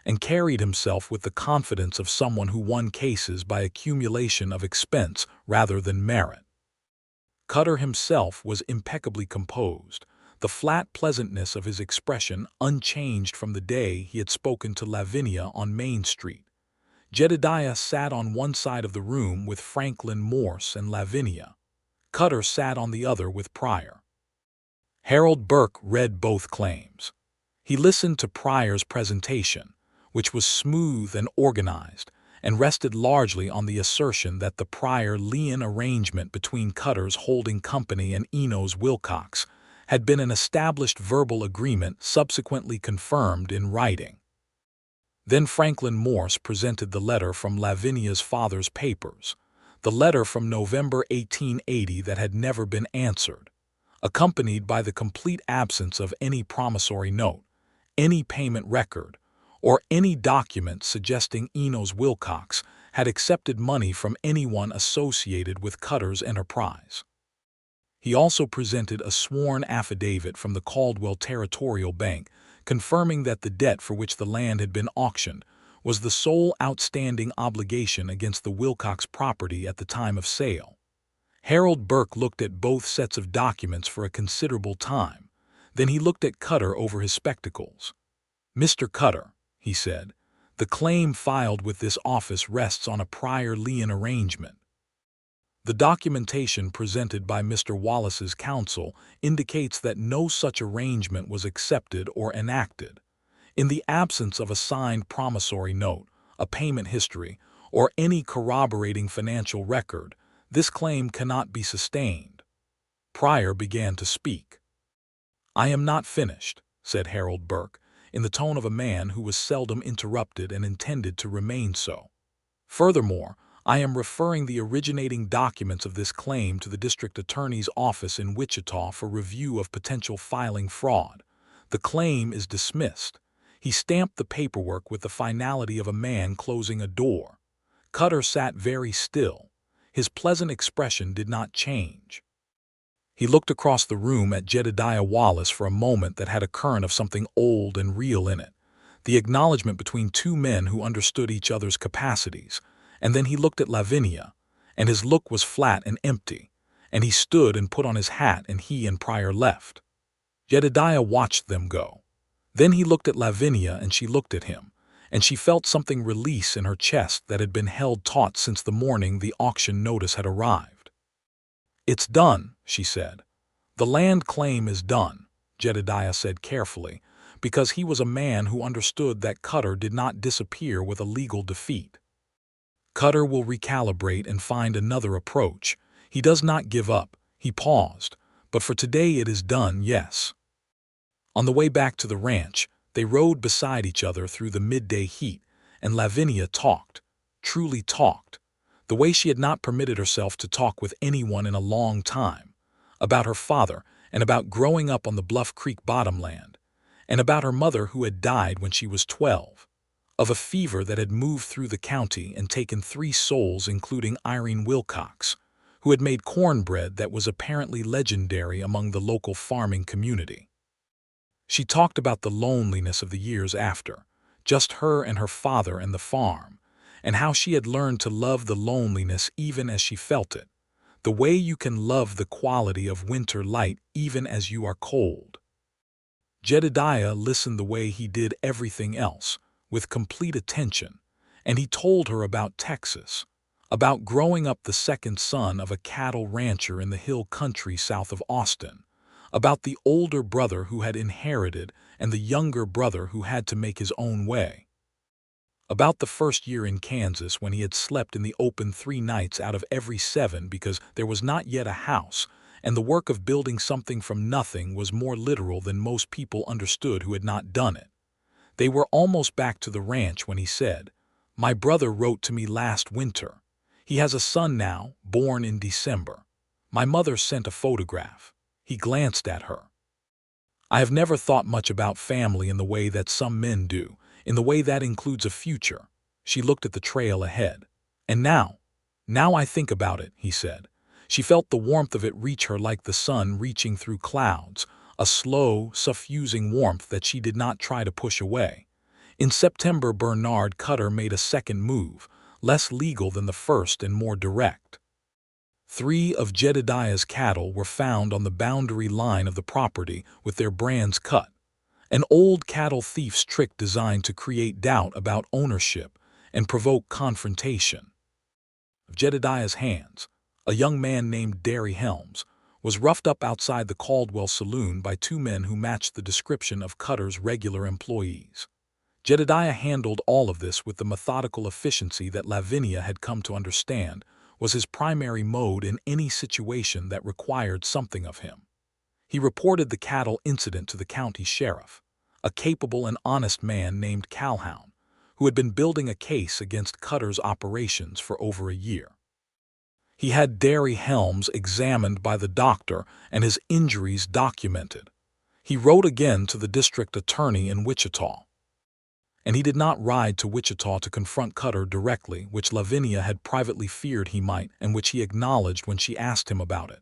and carried himself with the confidence of someone who won cases by accumulation of expense rather than merit. Cutter himself was impeccably composed, the flat pleasantness of his expression unchanged from the day he had spoken to Lavinia on Main Street. Jedediah sat on one side of the room with Franklin Morse and Lavinia. Cutter sat on the other with Pryor. Harold Burke read both claims. He listened to Pryor's presentation, which was smooth and organized, and rested largely on the assertion that the Pryor-Leon arrangement between Cutter's holding company and Enos Wilcox had been an established verbal agreement subsequently confirmed in writing. Then Franklin Morse presented the letter from Lavinia's father's papers, the letter from November 1880 that had never been answered, accompanied by the complete absence of any promissory note, any payment record, or any document suggesting Enos Wilcox had accepted money from anyone associated with Cutter's enterprise. He also presented a sworn affidavit from the Caldwell Territorial Bank confirming that the debt for which the land had been auctioned was the sole outstanding obligation against the Wilcox property at the time of sale. Harold Burke looked at both sets of documents for a considerable time. Then he looked at Cutter over his spectacles. "Mr. Cutter," he said, "the claim filed with this office rests on a Pryor-Leon arrangement. The documentation presented by Mr. Wallace's counsel indicates that no such arrangement was accepted or enacted. In the absence of a signed promissory note, a payment history, or any corroborating financial record, this claim cannot be sustained." Pryor began to speak. "I am not finished," said Harold Burke, in the tone of a man who was seldom interrupted and intended to remain so. "Furthermore, I am referring the originating documents of this claim to the district attorney's office in Wichita for review of potential filing fraud. The claim is dismissed." He stamped the paperwork with the finality of a man closing a door. Cutter sat very still. His pleasant expression did not change. He looked across the room at Jedediah Wallace for a moment that had a current of something old and real in it, the acknowledgement between two men who understood each other's capacities. And then he looked at Lavinia, and his look was flat and empty, and he stood and put on his hat, and he and Pryor left. Jedediah watched them go. Then he looked at Lavinia, and she looked at him, and she felt something release in her chest that had been held taut since the morning the auction notice had arrived. "It's done," she said. "The land claim is done," Jedediah said carefully, because he was a man who understood that Cutter did not disappear with a legal defeat. "Cutter will recalibrate and find another approach. He does not give up." He paused. "But for today it is done, yes." On the way back to the ranch, they rode beside each other through the midday heat, and Lavinia talked, truly talked, the way she had not permitted herself to talk with anyone in a long time, about her father and about growing up on the Bluff Creek bottomland, and about her mother who had died when she was 12. Of a fever that had moved through the county and taken 3 souls, including Irene Wilcox, who had made cornbread that was apparently legendary among the local farming community. She talked about the loneliness of the years after, just her and her father and the farm, and how she had learned to love the loneliness even as she felt it, the way you can love the quality of winter light even as you are cold. Jedediah listened the way he did everything else, with complete attention, and he told her about Texas, about growing up the second son of a cattle rancher in the hill country south of Austin, about the older brother who had inherited and the younger brother who had to make his own way, about the first year in Kansas when he had slept in the open 3 nights out of every 7 because there was not yet a house, and the work of building something from nothing was more literal than most people understood who had not done it. They were almost back to the ranch when he said, "My brother wrote to me last winter. He has a son now, born in December. My mother sent a photograph." He glanced at her. "I have never thought much about family in the way that some men do, in the way that includes a future." She looked at the trail ahead. "And now I think about it," he said. She felt the warmth of it reach her like the sun reaching through clouds, a slow, suffusing warmth that she did not try to push away. In September, Bernard Cutter made a second move, less legal than the first and more direct. 3 of Jedediah's cattle were found on the boundary line of the property with their brands cut, an old cattle thief's trick designed to create doubt about ownership and provoke confrontation. Of Jedediah's hands, a young man named Derry Helms was roughed up outside the Caldwell saloon by 2 men who matched the description of Cutter's regular employees. Jedediah handled all of this with the methodical efficiency that Lavinia had come to understand was his primary mode in any situation that required something of him. He reported the cattle incident to the county sheriff, a capable and honest man named Calhoun, who had been building a case against Cutter's operations for over a year. He had Derry Helms examined by the doctor and his injuries documented. He wrote again to the district attorney in Wichita. And he did not ride to Wichita to confront Cutter directly, which Lavinia had privately feared he might and which he acknowledged when she asked him about it.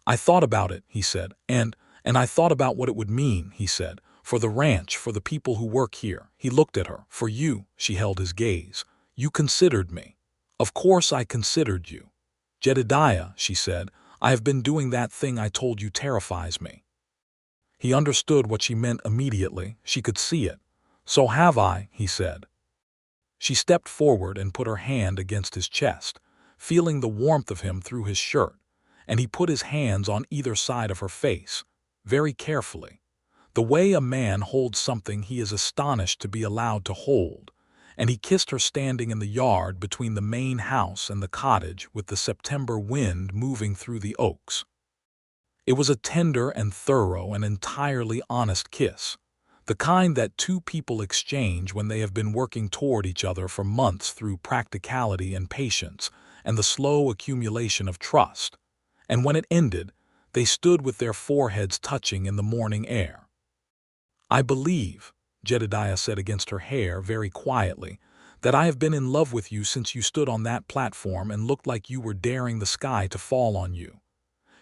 "I thought about it," he said, and I thought about what it would mean," he said, "for the ranch, for the people who work here." He looked at her. "For you," she held his gaze. "You considered me." "Of course I considered you." "Jedediah," she said, "I have been doing that thing I told you terrifies me." He understood what she meant immediately. She could see it. "So have I," he said. She stepped forward and put her hand against his chest, feeling the warmth of him through his shirt, and he put his hands on either side of her face, very carefully, the way a man holds something he is astonished to be allowed to hold, and he kissed her standing in the yard between the main house and the cottage with the September wind moving through the oaks. It was a tender and thorough and entirely honest kiss, the kind that 2 people exchange when they have been working toward each other for months through practicality and patience and the slow accumulation of trust. And when it ended, they stood with their foreheads touching in the morning air. "I believe," Jedediah said against her hair very quietly, "that I have been in love with you since you stood on that platform and looked like you were daring the sky to fall on you."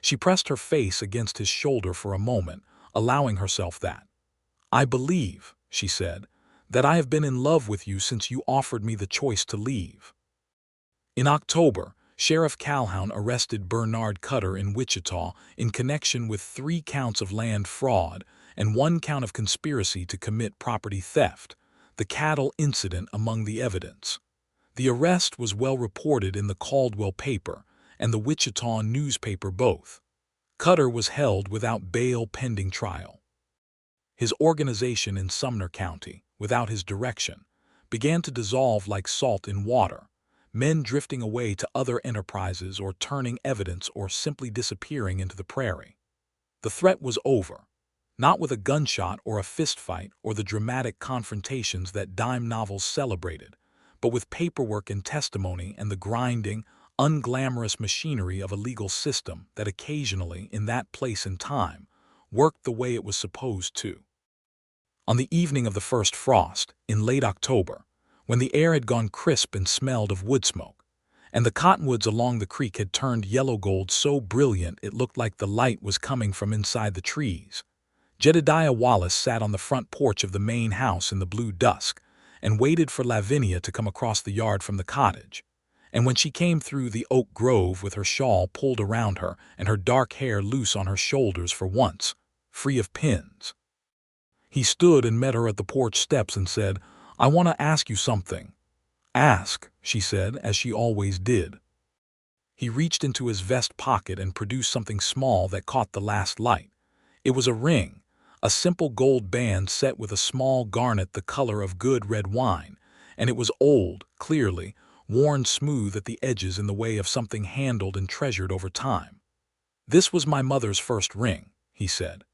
She pressed her face against his shoulder for a moment, allowing herself that. "I believe," she said, "that I have been in love with you since you offered me the choice to leave." In October, Sheriff Calhoun arrested Bernard Cutter in Wichita in connection with 3 counts of land fraud and 1 count of conspiracy to commit property theft, the cattle incident among the evidence. The arrest was well reported in the Caldwell paper and the Wichita newspaper both. Cutter was held without bail pending trial. His organization in Sumner County, without his direction, began to dissolve like salt in water, men drifting away to other enterprises or turning evidence or simply disappearing into the prairie. The threat was over, not with a gunshot or a fistfight or the dramatic confrontations that dime novels celebrated, but with paperwork and testimony and the grinding, unglamorous machinery of a legal system that occasionally, in that place and time, worked the way it was supposed to. On the evening of the first frost, in late October, when the air had gone crisp and smelled of wood smoke, and the cottonwoods along the creek had turned yellow gold so brilliant it looked like the light was coming from inside the trees, Jedediah Wallace sat on the front porch of the main house in the blue dusk and waited for Lavinia to come across the yard from the cottage. And when she came through the oak grove with her shawl pulled around her and her dark hair loose on her shoulders for once, free of pins, he stood and met her at the porch steps and said, "I want to ask you something." "Ask," she said, as she always did. He reached into his vest pocket and produced something small that caught the last light. It was a ring, a simple gold band set with a small garnet the color of good red wine, and it was old, clearly, worn smooth at the edges in the way of something handled and treasured over time. "This was my mother's first ring," he said.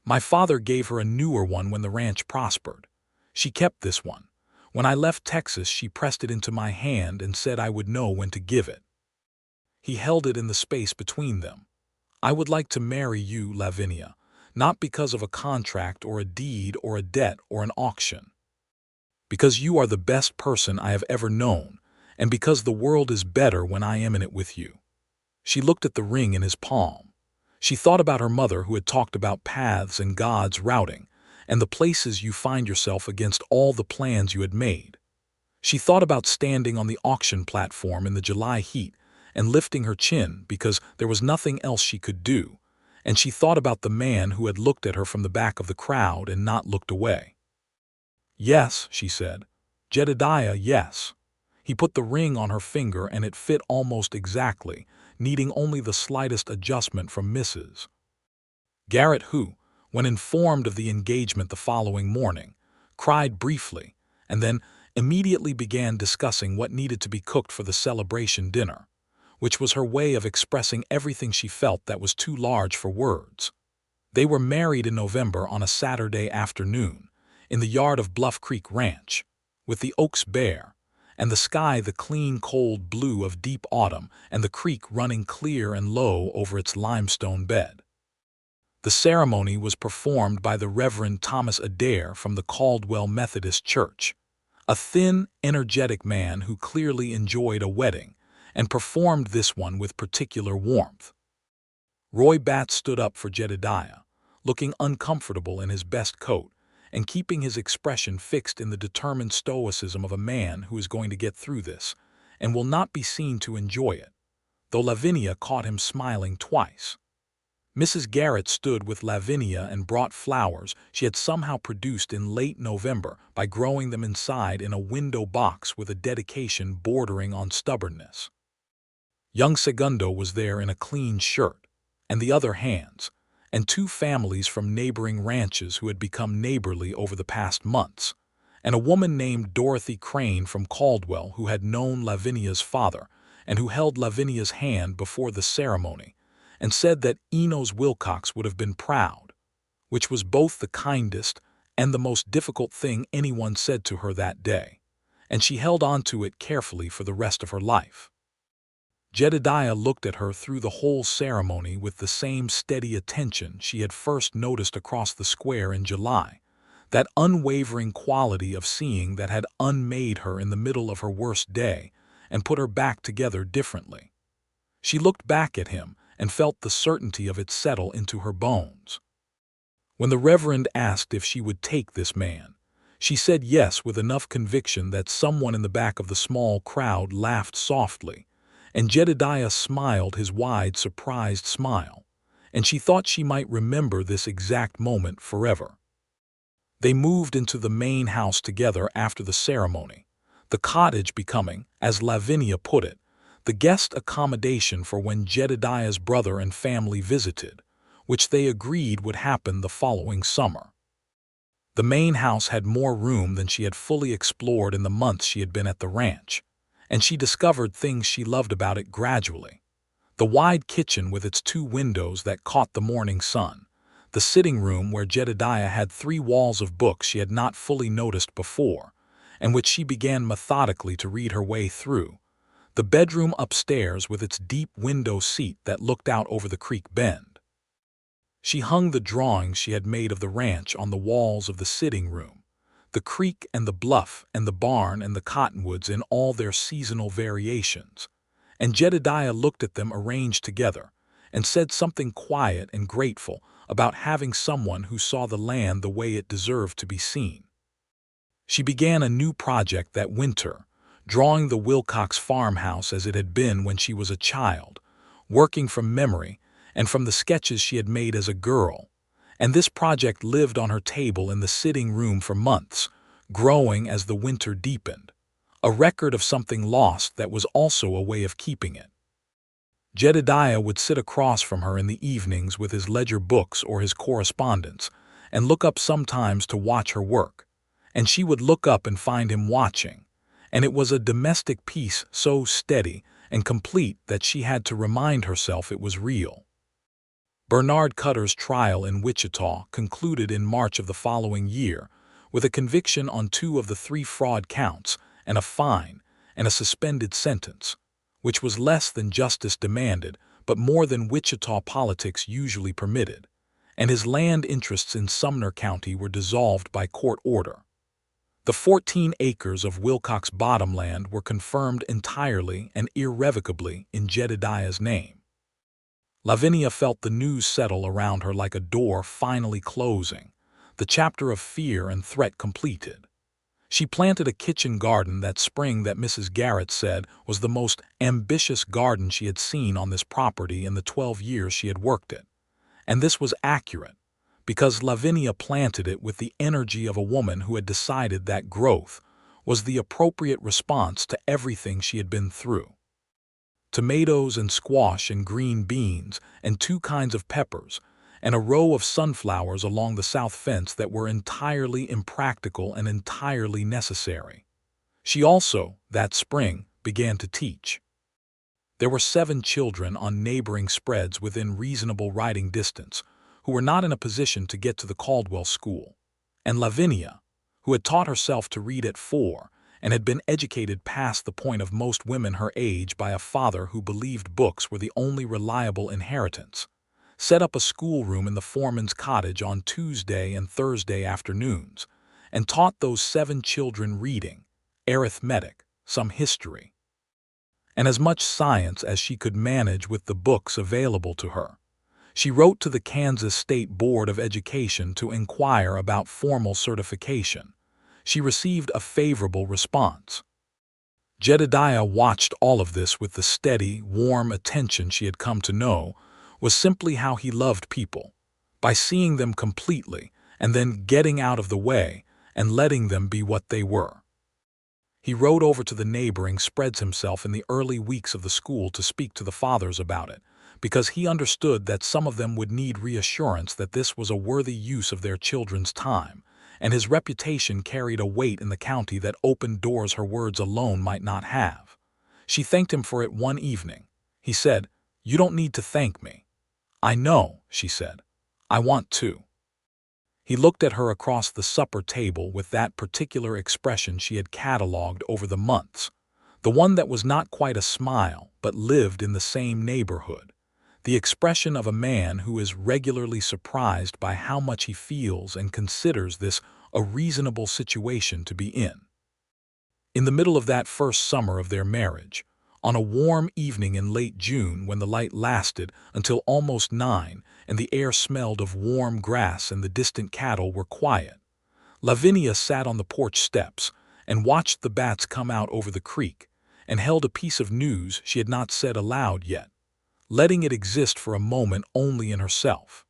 "My father gave her a newer one when the ranch prospered. She kept this one. When I left Texas, she pressed it into my hand and said I would know when to give it." He held it in the space between them. "I would like to marry you, Lavinia, not because of a contract or a deed or a debt or an auction. Because you are the best person I have ever known, and because the world is better when I am in it with you." She looked at the ring in his palm. She thought about her mother, who had talked about paths and God's routing, and the places you find yourself against all the plans you had made. She thought about standing on the auction platform in the July heat and lifting her chin because there was nothing else she could do, and she thought about the man who had looked at her from the back of the crowd and not looked away. "Yes," she said. "Jedediah, yes." He put the ring on her finger and it fit almost exactly, needing only the slightest adjustment from Mrs. Garrett, who, when informed of the engagement the following morning, cried briefly and then immediately began discussing what needed to be cooked for the celebration dinner, which was her way of expressing everything she felt that was too large for words. They were married in November on a Saturday afternoon, in the yard of Bluff Creek Ranch, with the oaks bare, and the sky the clean cold blue of deep autumn and the creek running clear and low over its limestone bed. The ceremony was performed by the Reverend Thomas Adair from the Caldwell Methodist Church, a thin, energetic man who clearly enjoyed a wedding and performed this one with particular warmth. Roy Batts stood up for Jedediah, looking uncomfortable in his best coat and keeping his expression fixed in the determined stoicism of a man who is going to get through this and will not be seen to enjoy it, though Lavinia caught him smiling twice. Mrs. Garrett stood with Lavinia and brought flowers she had somehow produced in late November by growing them inside in a window box with a dedication bordering on stubbornness. Young Segundo was there in a clean shirt, and the other hands, and two families from neighboring ranches who had become neighborly over the past months, and a woman named Dorothy Crane from Caldwell who had known Lavinia's father and who held Lavinia's hand before the ceremony and said that Enos Wilcox would have been proud, which was both the kindest and the most difficult thing anyone said to her that day, and she held on to it carefully for the rest of her life. Jedediah looked at her through the whole ceremony with the same steady attention she had first noticed across the square in July, that unwavering quality of seeing that had unmade her in the middle of her worst day and put her back together differently. She looked back at him and felt the certainty of it settle into her bones. When the Reverend asked if she would take this man, she said yes with enough conviction that someone in the back of the small crowd laughed softly, and Jedediah smiled his wide, surprised smile, and she thought she might remember this exact moment forever. They moved into the main house together after the ceremony, the cottage becoming, as Lavinia put it, the guest accommodation for when Jedediah's brother and family visited, which they agreed would happen the following summer. The main house had more room than she had fully explored in the months she had been at the ranch, and she discovered things she loved about it gradually. The wide kitchen with its two windows that caught the morning sun, the sitting room where Jedediah had 3 walls of books she had not fully noticed before, and which she began methodically to read her way through, the bedroom upstairs with its deep window seat that looked out over the creek bend. She hung the drawings she had made of the ranch on the walls of the sitting room, the creek and the bluff and the barn and the cottonwoods in all their seasonal variations, and Jedediah looked at them arranged together and said something quiet and grateful about having someone who saw the land the way it deserved to be seen. She began a new project that winter, drawing the Wilcox farmhouse as it had been when she was a child, working from memory and from the sketches she had made as a girl, and this project lived on her table in the sitting room for months, growing as the winter deepened, a record of something lost that was also a way of keeping it. Jedediah would sit across from her in the evenings with his ledger books or his correspondence, and look up sometimes to watch her work, and she would look up and find him watching, and it was a domestic peace so steady and complete that she had to remind herself it was real. Bernard Cutter's trial in Wichita concluded in March of the following year, with a conviction on 2 of the 3 fraud counts and a fine and a suspended sentence, which was less than justice demanded but more than Wichita politics usually permitted, and his land interests in Sumner County were dissolved by court order. The 14 acres of Wilcox bottomland were confirmed entirely and irrevocably in Jedediah's name. Lavinia felt the news settle around her like a door finally closing, the chapter of fear and threat completed. She planted a kitchen garden that spring that Mrs. Garrett said was the most ambitious garden she had seen on this property in the 12 years she had worked it. And this was accurate, because Lavinia planted it with the energy of a woman who had decided that growth was the appropriate response to everything she had been through. Tomatoes and squash and green beans and 2 kinds of peppers, and a row of sunflowers along the south fence that were entirely impractical and entirely necessary. She also, that spring, began to teach. There were 7 children on neighboring spreads within reasonable riding distance who were not in a position to get to the Caldwell school, and Lavinia, who had taught herself to read at 4 and had been educated past the point of most women her age by a father who believed books were the only reliable inheritance, set up a schoolroom in the foreman's cottage on Tuesday and Thursday afternoons, and taught those 7 children reading, arithmetic, some history, and as much science as she could manage with the books available to her. She wrote to the Kansas State Board of Education to inquire about formal certification. She received a favorable response. Jedediah watched all of this with the steady, warm attention she had come to know was simply how he loved people, by seeing them completely and then getting out of the way and letting them be what they were. He rode over to the neighboring spreads himself in the early weeks of the school to speak to the fathers about it, because he understood that some of them would need reassurance that this was a worthy use of their children's time, and his reputation carried a weight in the county that opened doors her words alone might not have. She thanked him for it one evening. He said, "You don't need to thank me." "I know," she said. "I want to." He looked at her across the supper table with that particular expression she had catalogued over the months, the one that was not quite a smile but lived in the same neighborhood, the expression of a man who is regularly surprised by how much he feels and considers this a reasonable situation to be in. In the middle of that first summer of their marriage, on a warm evening in late June when the light lasted until almost 9 and the air smelled of warm grass and the distant cattle were quiet, Lavinia sat on the porch steps and watched the bats come out over the creek and held a piece of news she had not said aloud yet, letting it exist for a moment only in herself.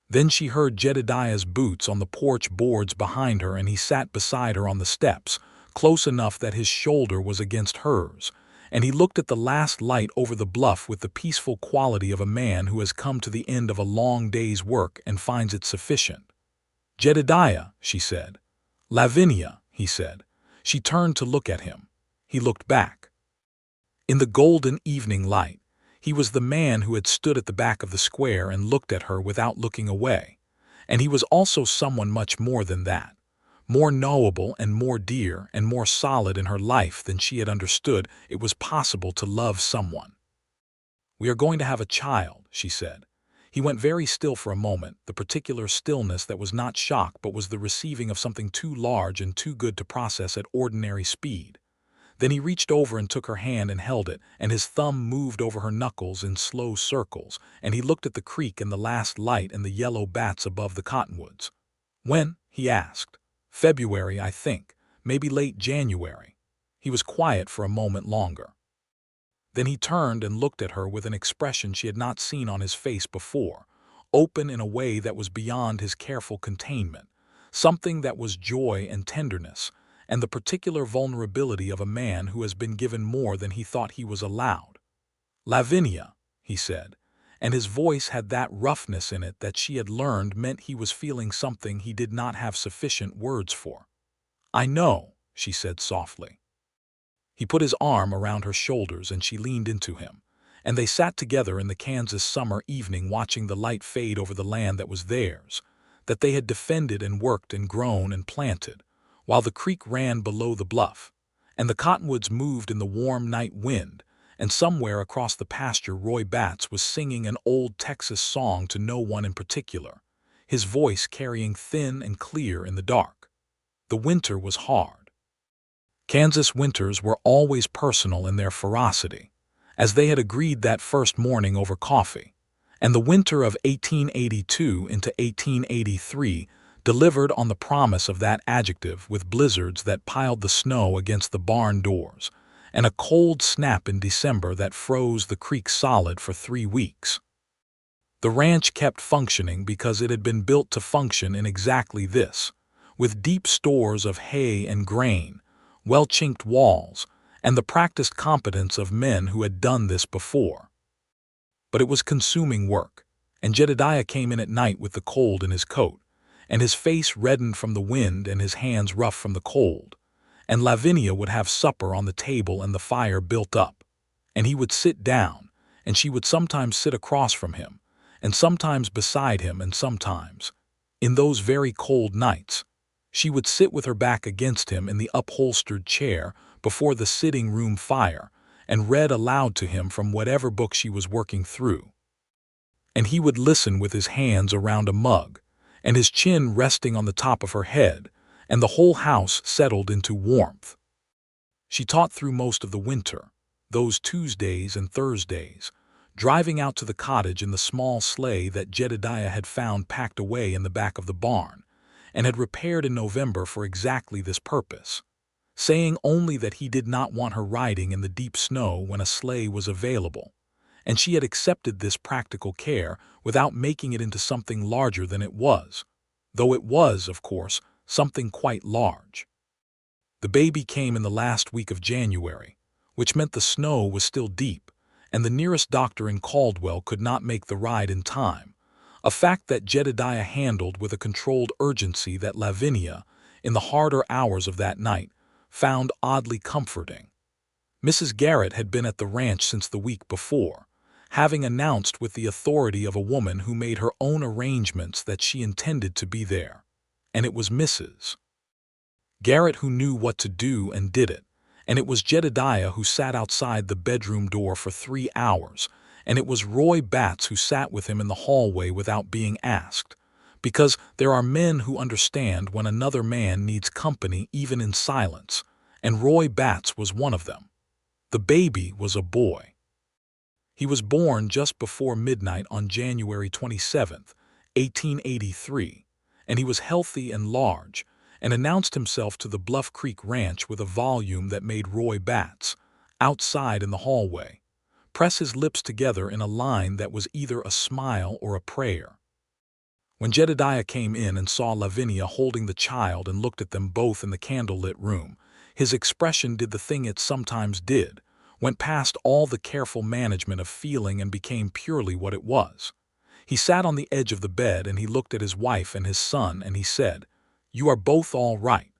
Then she heard Jedediah's boots on the porch boards behind her, and he sat beside her on the steps, close enough that his shoulder was against hers, and he looked at the last light over the bluff with the peaceful quality of a man who has come to the end of a long day's work and finds it sufficient. "Jedediah," she said. "Lavinia," he said. She turned to look at him. He looked back. In the golden evening light, he was the man who had stood at the back of the square and looked at her without looking away, and he was also someone much more than that, more knowable and more dear and more solid in her life than she had understood it was possible to love someone. "We are going to have a child," she said. He went very still for a moment, the particular stillness that was not shock but was the receiving of something too large and too good to process at ordinary speed. Then he reached over and took her hand and held it, and his thumb moved over her knuckles in slow circles, and he looked at the creek and the last light and the yellow bats above the cottonwoods. "When?" he asked. "February, I think. Maybe late January." He was quiet for a moment longer. Then he turned and looked at her with an expression she had not seen on his face before, open in a way that was beyond his careful containment, something that was joy and tenderness, and the particular vulnerability of a man who has been given more than he thought he was allowed. "Lavinia," he said, and his voice had that roughness in it that she had learned meant he was feeling something he did not have sufficient words for. "I know," she said softly. He put his arm around her shoulders and she leaned into him, and they sat together in the Kansas summer evening watching the light fade over the land that was theirs, that they had defended and worked and grown and planted, while the creek ran below the bluff, and the cottonwoods moved in the warm night wind, and somewhere across the pasture Roy Batts was singing an old Texas song to no one in particular, his voice carrying thin and clear in the dark. The winter was hard. Kansas winters were always personal in their ferocity, as they had agreed that first morning over coffee, and the winter of 1882 into 1883 delivered on the promise of that adjective with blizzards that piled the snow against the barn doors, and a cold snap in December that froze the creek solid for 3 weeks. The ranch kept functioning because it had been built to function in exactly this, with deep stores of hay and grain, well-chinked walls, and the practiced competence of men who had done this before. But it was consuming work, and Jedediah came in at night with the cold in his coat, and his face reddened from the wind and his hands rough from the cold, and Lavinia would have supper on the table and the fire built up, and he would sit down, and she would sometimes sit across from him, and sometimes beside him, and sometimes, in those very cold nights, she would sit with her back against him in the upholstered chair before the sitting-room fire and read aloud to him from whatever book she was working through. And he would listen with his hands around a mug, and his chin resting on the top of her head, and the whole house settled into warmth. She taught through most of the winter, those Tuesdays and Thursdays, driving out to the cottage in the small sleigh that Jedediah had found packed away in the back of the barn, and had repaired in November for exactly this purpose, saying only that he did not want her riding in the deep snow when a sleigh was available, and she had accepted this practical care without making it into something larger than it was, though it was, of course, something quite large. The baby came in the last week of January, which meant the snow was still deep, and the nearest doctor in Caldwell could not make the ride in time, a fact that Jedediah handled with a controlled urgency that Lavinia, in the harder hours of that night, found oddly comforting. Mrs. Garrett had been at the ranch since the week before, having announced with the authority of a woman who made her own arrangements that she intended to be there, and it was Mrs. Garrett who knew what to do and did it, and it was Jedediah who sat outside the bedroom door for 3 hours, and it was Roy Batts who sat with him in the hallway without being asked, because there are men who understand when another man needs company even in silence, and Roy Batts was one of them. The baby was a boy. He was born just before midnight on January 27, 1883, and he was healthy and large, and announced himself to the Bluff Creek Ranch with a volume that made Roy Batts, outside in the hallway, press his lips together in a line that was either a smile or a prayer. When Jedediah came in and saw Lavinia holding the child and looked at them both in the candlelit room, his expression did the thing it sometimes did, went past all the careful management of feeling and became purely what it was. He sat on the edge of the bed and he looked at his wife and his son and he said, "You are both all right."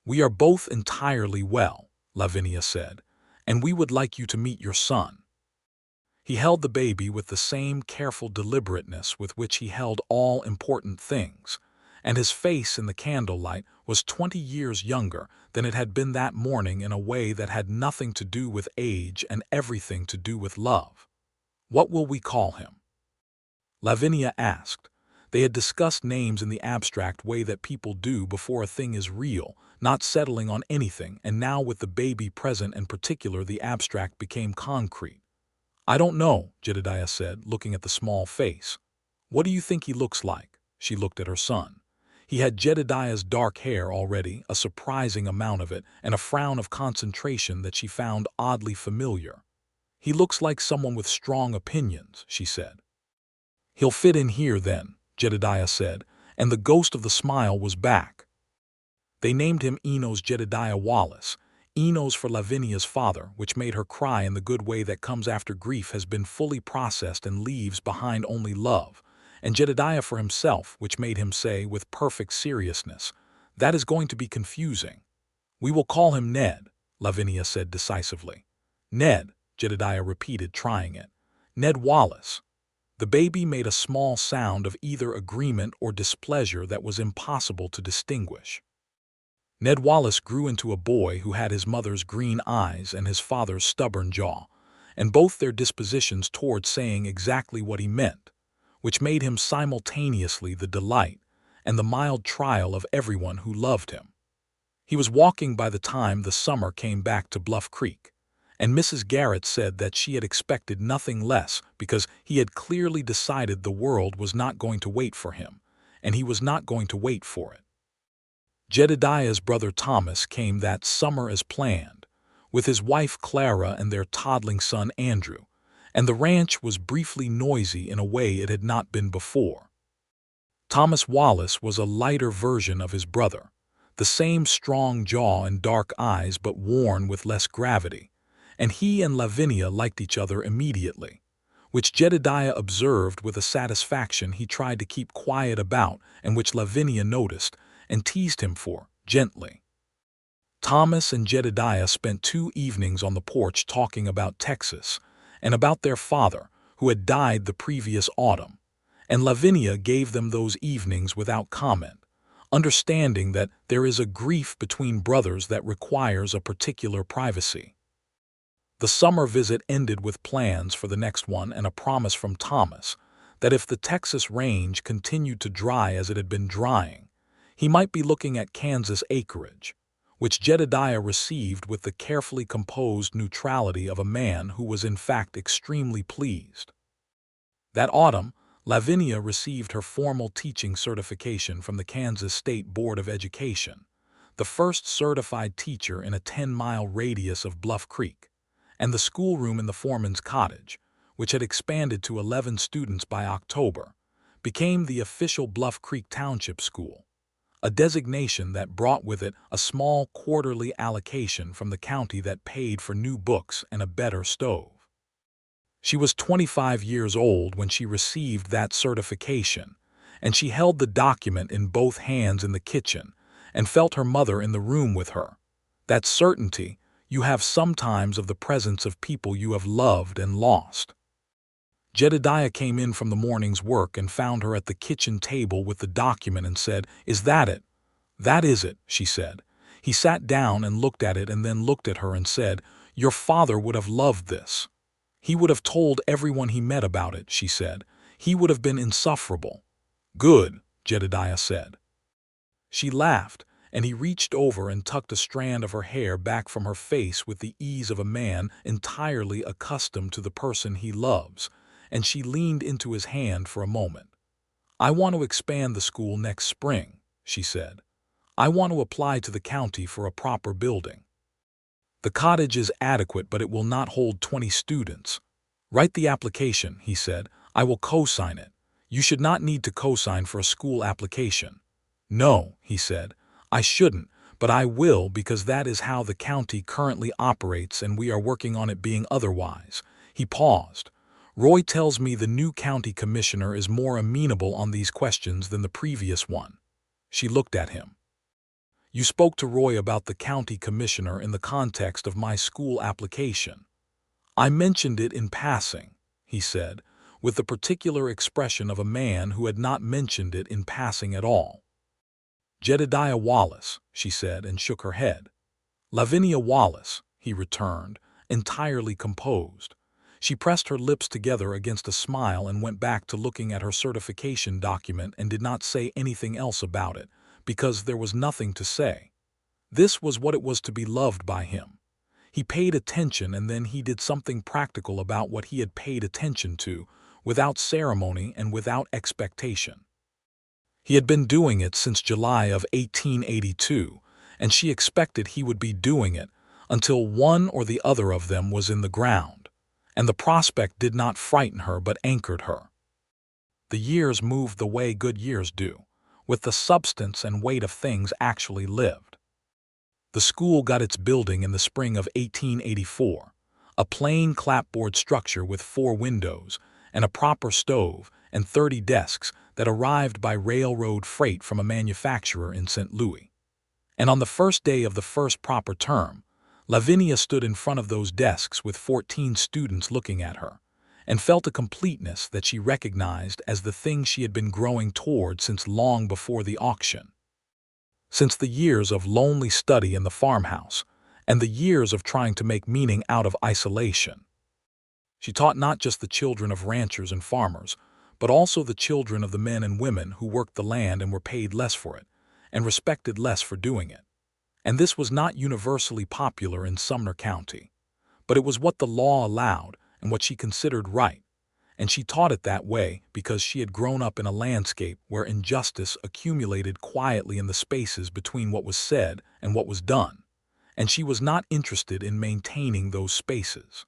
"We are both entirely well," Lavinia said, "and we would like you to meet your son." He held the baby with the same careful deliberateness with which he held all important things, and his face in the candlelight was 20 years younger than it had been that morning in a way that had nothing to do with age and everything to do with love. "What will we call him?" Lavinia asked. They had discussed names in the abstract way that people do before a thing is real, not settling on anything, and now with the baby present in particular the abstract became concrete. "I don't know," Jedediah said, looking at the small face. "What do you think he looks like?" She looked at her son. He had Jedediah's dark hair already, a surprising amount of it, and a frown of concentration that she found oddly familiar. "He looks like someone with strong opinions," she said. "He'll fit in here then," Jedediah said, and the ghost of the smile was back. They named him Enos Jedediah Wallace. Enos for Lavinia's father, which made her cry in the good way that comes after grief has been fully processed and leaves behind only love, and Jedediah for himself, which made him say with perfect seriousness, "That is going to be confusing." "We will call him Ned," Lavinia said decisively. "Ned," Jedediah repeated, trying it. "Ned Wallace." The baby made a small sound of either agreement or displeasure that was impossible to distinguish. Ned Wallace grew into a boy who had his mother's green eyes and his father's stubborn jaw, and both their dispositions toward saying exactly what he meant, which made him simultaneously the delight and the mild trial of everyone who loved him. He was walking by the time the summer came back to Bluff Creek, and Mrs. Garrett said that she had expected nothing less because he had clearly decided the world was not going to wait for him, and he was not going to wait for it. Jedediah's brother Thomas came that summer as planned, with his wife Clara and their toddling son Andrew, and the ranch was briefly noisy in a way it had not been before. Thomas Wallace was a lighter version of his brother, the same strong jaw and dark eyes but worn with less gravity, and he and Lavinia liked each other immediately, which Jedediah observed with a satisfaction he tried to keep quiet about and which Lavinia noticed and teased him for, gently. Thomas and Jedediah spent 2 evenings on the porch talking about Texas and about their father, who had died the previous autumn, and Lavinia gave them those evenings without comment, understanding that there is a grief between brothers that requires a particular privacy. The summer visit ended with plans for the next one and a promise from Thomas that if the Texas range continued to dry as it had been drying, he might be looking at Kansas acreage, which Jedediah received with the carefully composed neutrality of a man who was in fact extremely pleased. That autumn, Lavinia received her formal teaching certification from the Kansas State Board of Education, the first certified teacher in a 10-mile radius of Bluff Creek, and the schoolroom in the foreman's cottage, which had expanded to 11 students by October, became the official Bluff Creek Township School, a designation that brought with it a small quarterly allocation from the county that paid for new books and a better stove. She was 25 years old when she received that certification, and she held the document in both hands in the kitchen and felt her mother in the room with her. That certainty you have sometimes of the presence of people you have loved and lost. Jedediah came in from the morning's work and found her at the kitchen table with the document and said, "Is that it?" "That is it," she said. He sat down and looked at it and then looked at her and said, "Your father would have loved this. He would have told everyone he met about it," she said. "He would have been insufferable." "Good," Jedediah said. She laughed, and he reached over and tucked a strand of her hair back from her face with the ease of a man entirely accustomed to the person he loves, and she leaned into his hand for a moment. "I want to expand the school next spring," she said. "I want to apply to the county for a proper building. The cottage is adequate, but it will not hold 20 students." "Write the application," he said. "I will co-sign it. You should not need to co-sign for a school application." "No," he said, "I shouldn't, but I will because that is how the county currently operates and we are working on it being otherwise." He paused. "Roy tells me the new county commissioner is more amenable on these questions than the previous one." She looked at him. "You spoke to Roy about the county commissioner in the context of my school application." "I mentioned it in passing," he said, with the particular expression of a man who had not mentioned it in passing at all. "Jedediah Wallace," she said, and shook her head. "Lavinia Wallace," he returned, entirely composed. She pressed her lips together against a smile and went back to looking at her certification document and did not say anything else about it, because there was nothing to say. This was what it was to be loved by him. He paid attention, and then he did something practical about what he had paid attention to, without ceremony and without expectation. He had been doing it since July of 1882, and she expected he would be doing it until one or the other of them was in the ground, and the prospect did not frighten her but anchored her. The years moved the way good years do, with the substance and weight of things actually lived. The school got its building in the spring of 1884, a plain clapboard structure with 4 windows and a proper stove and 30 desks that arrived by railroad freight from a manufacturer in St. Louis. And on the first day of the first proper term, Lavinia stood in front of those desks with 14 students looking at her, and felt a completeness that she recognized as the thing she had been growing toward since long before the auction. Since the years of lonely study in the farmhouse, and the years of trying to make meaning out of isolation. She taught not just the children of ranchers and farmers, but also the children of the men and women who worked the land and were paid less for it, and respected less for doing it. And this was not universally popular in Sumner County, but it was what the law allowed and what she considered right, and she taught it that way because she had grown up in a landscape where injustice accumulated quietly in the spaces between what was said and what was done, and she was not interested in maintaining those spaces.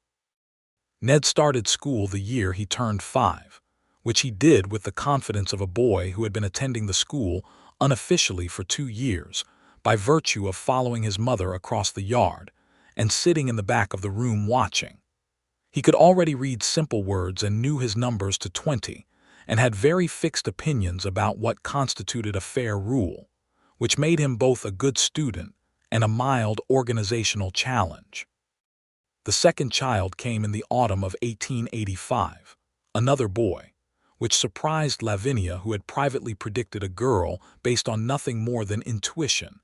Ned started school the year he turned 5, which he did with the confidence of a boy who had been attending the school unofficially for 2 years, by virtue of following his mother across the yard and sitting in the back of the room watching. He could already read simple words and knew his numbers to 20, and had very fixed opinions about what constituted a fair rule, which made him both a good student and a mild organizational challenge. The second child came in the autumn of 1885, another boy, which surprised Lavinia, who had privately predicted a girl based on nothing more than intuition,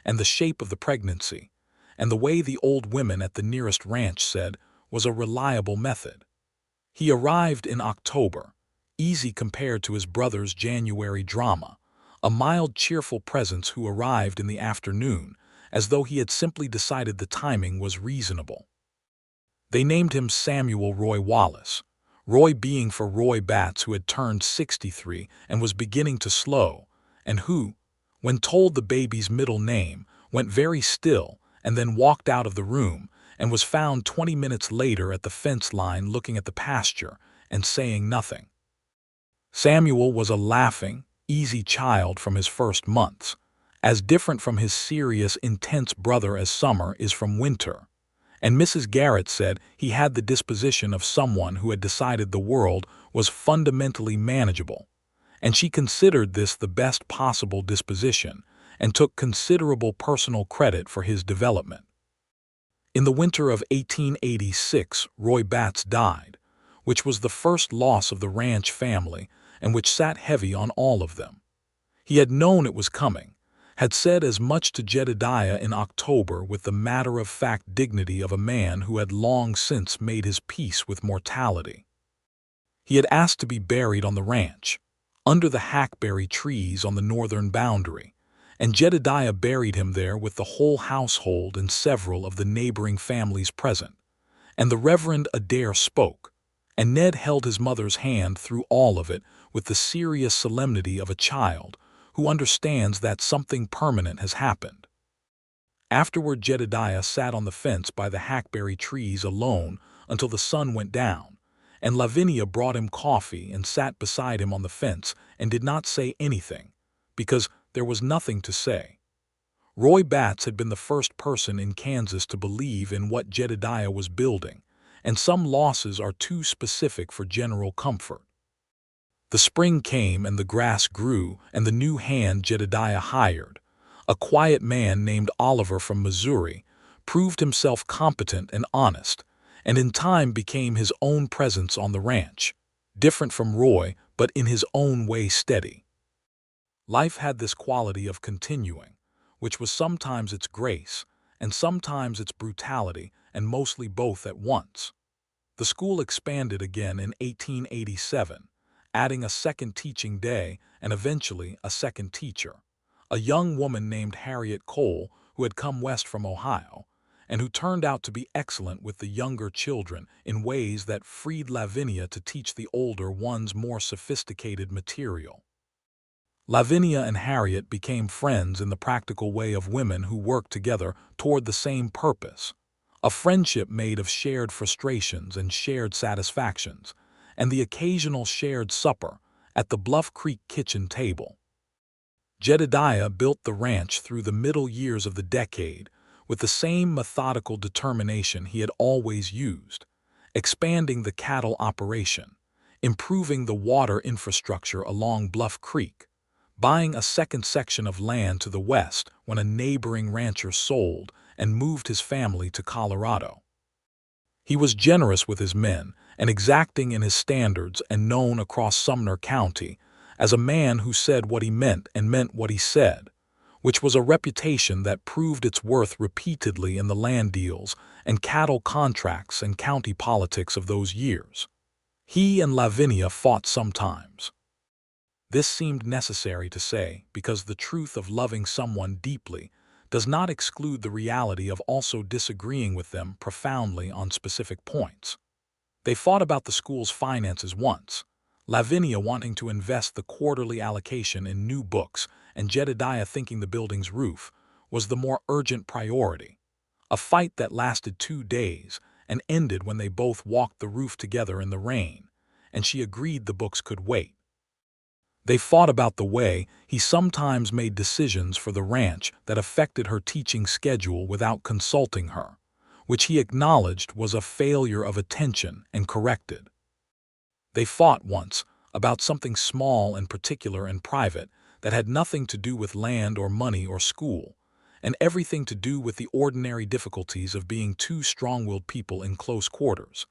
and the shape of the pregnancy, and the way the old women at the nearest ranch said was a reliable method. He arrived in October, easy compared to his brother's January drama, a mild, cheerful presence who arrived in the afternoon, as though he had simply decided the timing was reasonable. They named him Samuel Roy Wallace, Roy being for Roy Batts, who had turned 63 and was beginning to slow, and who, when told the baby's middle name, went very still and then walked out of the room, and was found 20 minutes later at the fence line looking at the pasture and saying nothing. Samuel was a laughing, easy child from his first months, as different from his serious, intense brother as summer is from winter, and Mrs. Garrett said he had the disposition of someone who had decided the world was fundamentally manageable, and she considered this the best possible disposition and took considerable personal credit for his development. In the winter of 1886, Roy Batts died, which was the first loss of the ranch family and which sat heavy on all of them. He had known it was coming, had said as much to Jedediah in October with the matter-of-fact dignity of a man who had long since made his peace with mortality. He had asked to be buried on the ranch, under the hackberry trees on the northern boundary, and Jedediah buried him there with the whole household and several of the neighboring families present. And the Reverend Adair spoke, and Ned held his mother's hand through all of it with the serious solemnity of a child who understands that something permanent has happened. Afterward, Jedediah sat on the fence by the hackberry trees alone until the sun went down, and Lavinia brought him coffee and sat beside him on the fence and did not say anything, because there was nothing to say. Roy Batts had been the first person in Kansas to believe in what Jedediah was building, and some losses are too specific for general comfort. The spring came and the grass grew, and the new hand Jedediah hired, a quiet man named Oliver from Missouri, proved himself competent and honest, and in time became his own presence on the ranch, different from Roy, but in his own way steady. Life had this quality of continuing, which was sometimes its grace, and sometimes its brutality, and mostly both at once. The school expanded again in 1887, adding a second teaching day and eventually a second teacher, a young woman named Harriet Cole who had come west from Ohio, and who turned out to be excellent with the younger children in ways that freed Lavinia to teach the older ones more sophisticated material. Lavinia and Harriet became friends in the practical way of women who work together toward the same purpose, a friendship made of shared frustrations and shared satisfactions, and the occasional shared supper at the Bluff Creek kitchen table. Jedediah built the ranch through the middle years of the decade, with the same methodical determination he had always used, expanding the cattle operation, improving the water infrastructure along Bluff Creek, buying a second section of land to the west when a neighboring rancher sold and moved his family to Colorado. He was generous with his men and exacting in his standards, and known across Sumner County as a man who said what he meant and meant what he said, which was a reputation that proved its worth repeatedly in the land deals and cattle contracts and county politics of those years. He and Lavinia fought sometimes. This seemed necessary to say because the truth of loving someone deeply does not exclude the reality of also disagreeing with them profoundly on specific points. They fought about the school's finances once, Lavinia wanting to invest the quarterly allocation in new books and Jedediah thinking the building's roof was the more urgent priority. A fight that lasted 2 days and ended when they both walked the roof together in the rain, and she agreed the books could wait. They fought about the way he sometimes made decisions for the ranch that affected her teaching schedule without consulting her, which he acknowledged was a failure of attention and corrected. They fought once about something small and particular and private that had nothing to do with land or money or school, and everything to do with the ordinary difficulties of being two strong-willed people in close quarters.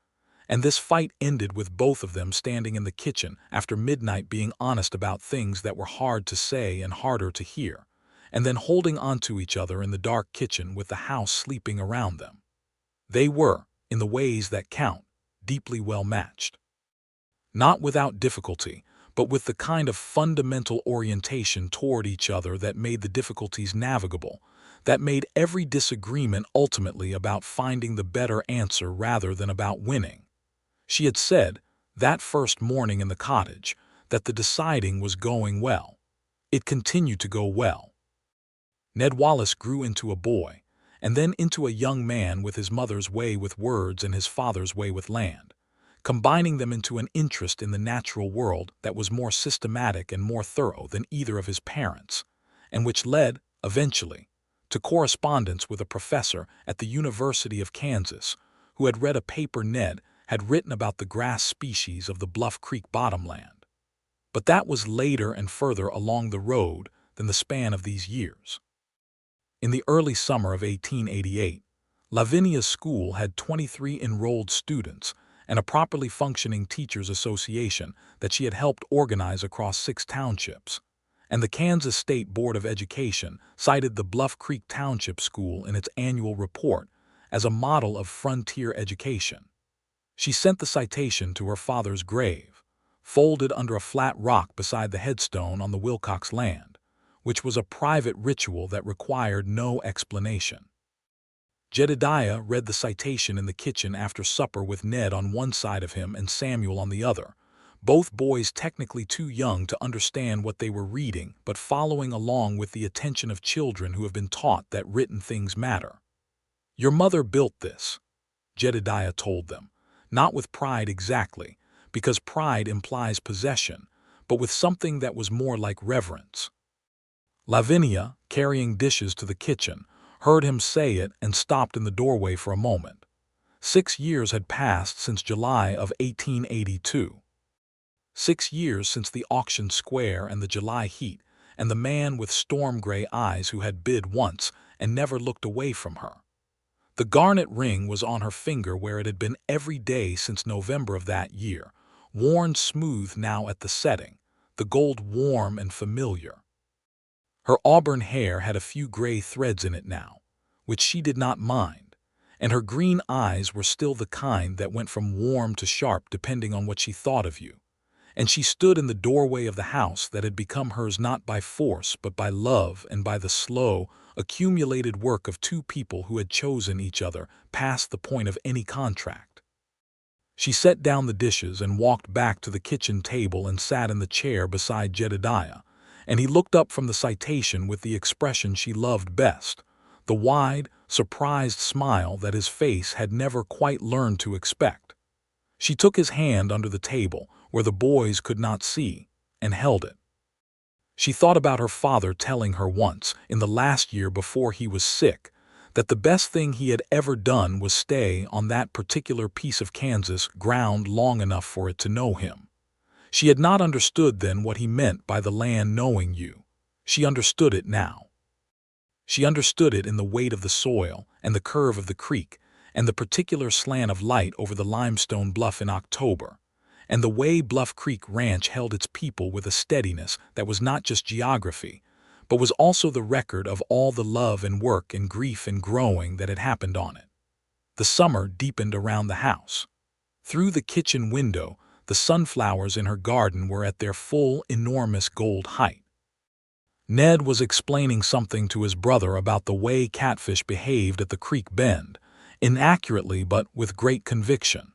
And this fight ended with both of them standing in the kitchen after midnight being honest about things that were hard to say and harder to hear, and then holding on to each other in the dark kitchen with the house sleeping around them. They were, in the ways that count, deeply well matched. Not without difficulty, but with the kind of fundamental orientation toward each other that made the difficulties navigable, that made every disagreement ultimately about finding the better answer rather than about winning. She had said, that first morning in the cottage, that the deciding was going well. It continued to go well. Ned Wallace grew into a boy, and then into a young man with his mother's way with words and his father's way with land, combining them into an interest in the natural world that was more systematic and more thorough than either of his parents, and which led, eventually, to correspondence with a professor at the University of Kansas who had read a paper Ned had written about the grass species of the Bluff Creek bottomland. But that was later and further along the road than the span of these years. In the early summer of 1888, Lavinia's school had 23 enrolled students and a properly functioning teachers' association that she had helped organize across 6 townships, and the Kansas State Board of Education cited the Bluff Creek Township School in its annual report as a model of frontier education. She sent the citation to her father's grave, folded under a flat rock beside the headstone on the Wilcox land, which was a private ritual that required no explanation. Jedediah read the citation in the kitchen after supper with Ned on one side of him and Samuel on the other, both boys technically too young to understand what they were reading but following along with the attention of children who have been taught that written things matter. "Your mother built this," Jedediah told them. Not with pride exactly, because pride implies possession, but with something that was more like reverence. Lavinia, carrying dishes to the kitchen, heard him say it and stopped in the doorway for a moment. 6 years had passed since July of 1882. 6 years since the auction square and the July heat, and the man with storm-gray eyes who had bid once and never looked away from her. The garnet ring was on her finger where it had been every day since November of that year, worn smooth now at the setting, the gold warm and familiar. Her auburn hair had a few gray threads in it now, which she did not mind, and her green eyes were still the kind that went from warm to sharp depending on what she thought of you, and she stood in the doorway of the house that had become hers not by force but by love and by the slow, accumulated work of 2 people who had chosen each other past the point of any contract. She set down the dishes and walked back to the kitchen table and sat in the chair beside Jedediah, and he looked up from the citation with the expression she loved best, the wide, surprised smile that his face had never quite learned to expect. She took his hand under the table, where the boys could not see, and held it. She thought about her father telling her once, in the last year before he was sick, that the best thing he had ever done was stay on that particular piece of Kansas ground long enough for it to know him. She had not understood then what he meant by the land knowing you. She understood it now. She understood it in the weight of the soil and the curve of the creek and the particular slant of light over the limestone bluff in October, and the way Bluff Creek Ranch held its people with a steadiness that was not just geography, but was also the record of all the love and work and grief and growing that had happened on it. The summer deepened around the house. Through the kitchen window, the sunflowers in her garden were at their full, enormous gold height. Ned was explaining something to his brother about the way catfish behaved at the creek bend, inaccurately but with great conviction.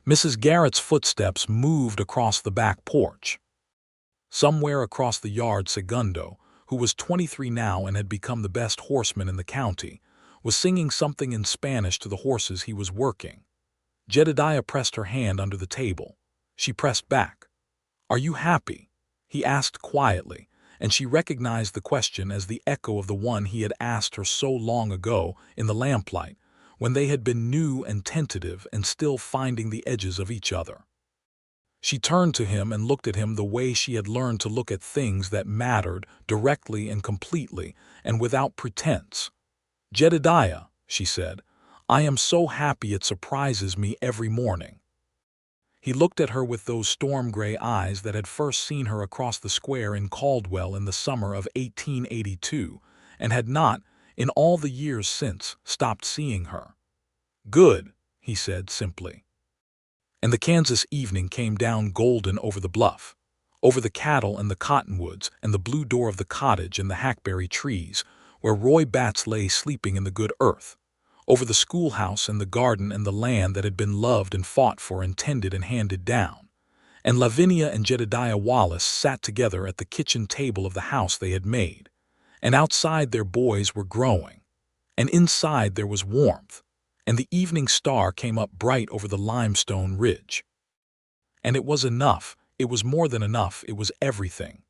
Mrs. Garrett's footsteps moved across the back porch. Somewhere across the yard, Segundo, who was 23 now and had become the best horseman in the county, was singing something in Spanish to the horses he was working. Jedediah pressed her hand under the table. She pressed back. "Are you happy?" he asked quietly, and she recognized the question as the echo of the one he had asked her so long ago in the lamplight, when they had been new and tentative and still finding the edges of each other. She turned to him and looked at him the way she had learned to look at things that mattered, directly and completely, and without pretense. "Jedediah," she said, "I am so happy it surprises me every morning." He looked at her with those storm-gray eyes that had first seen her across the square in Caldwell in the summer of 1882, and had not, in all the years since, stopped seeing her. "Good," he said simply. And the Kansas evening came down golden over the bluff, over the cattle and the cottonwoods and the blue door of the cottage and the hackberry trees, where Roy Batts lay sleeping in the good earth, over the schoolhouse and the garden and the land that had been loved and fought for and tended and handed down. And Lavinia and Jedediah Wallace sat together at the kitchen table of the house they had made, and outside their boys were growing, and inside there was warmth, and the evening star came up bright over the limestone ridge. And it was enough, it was more than enough, it was everything.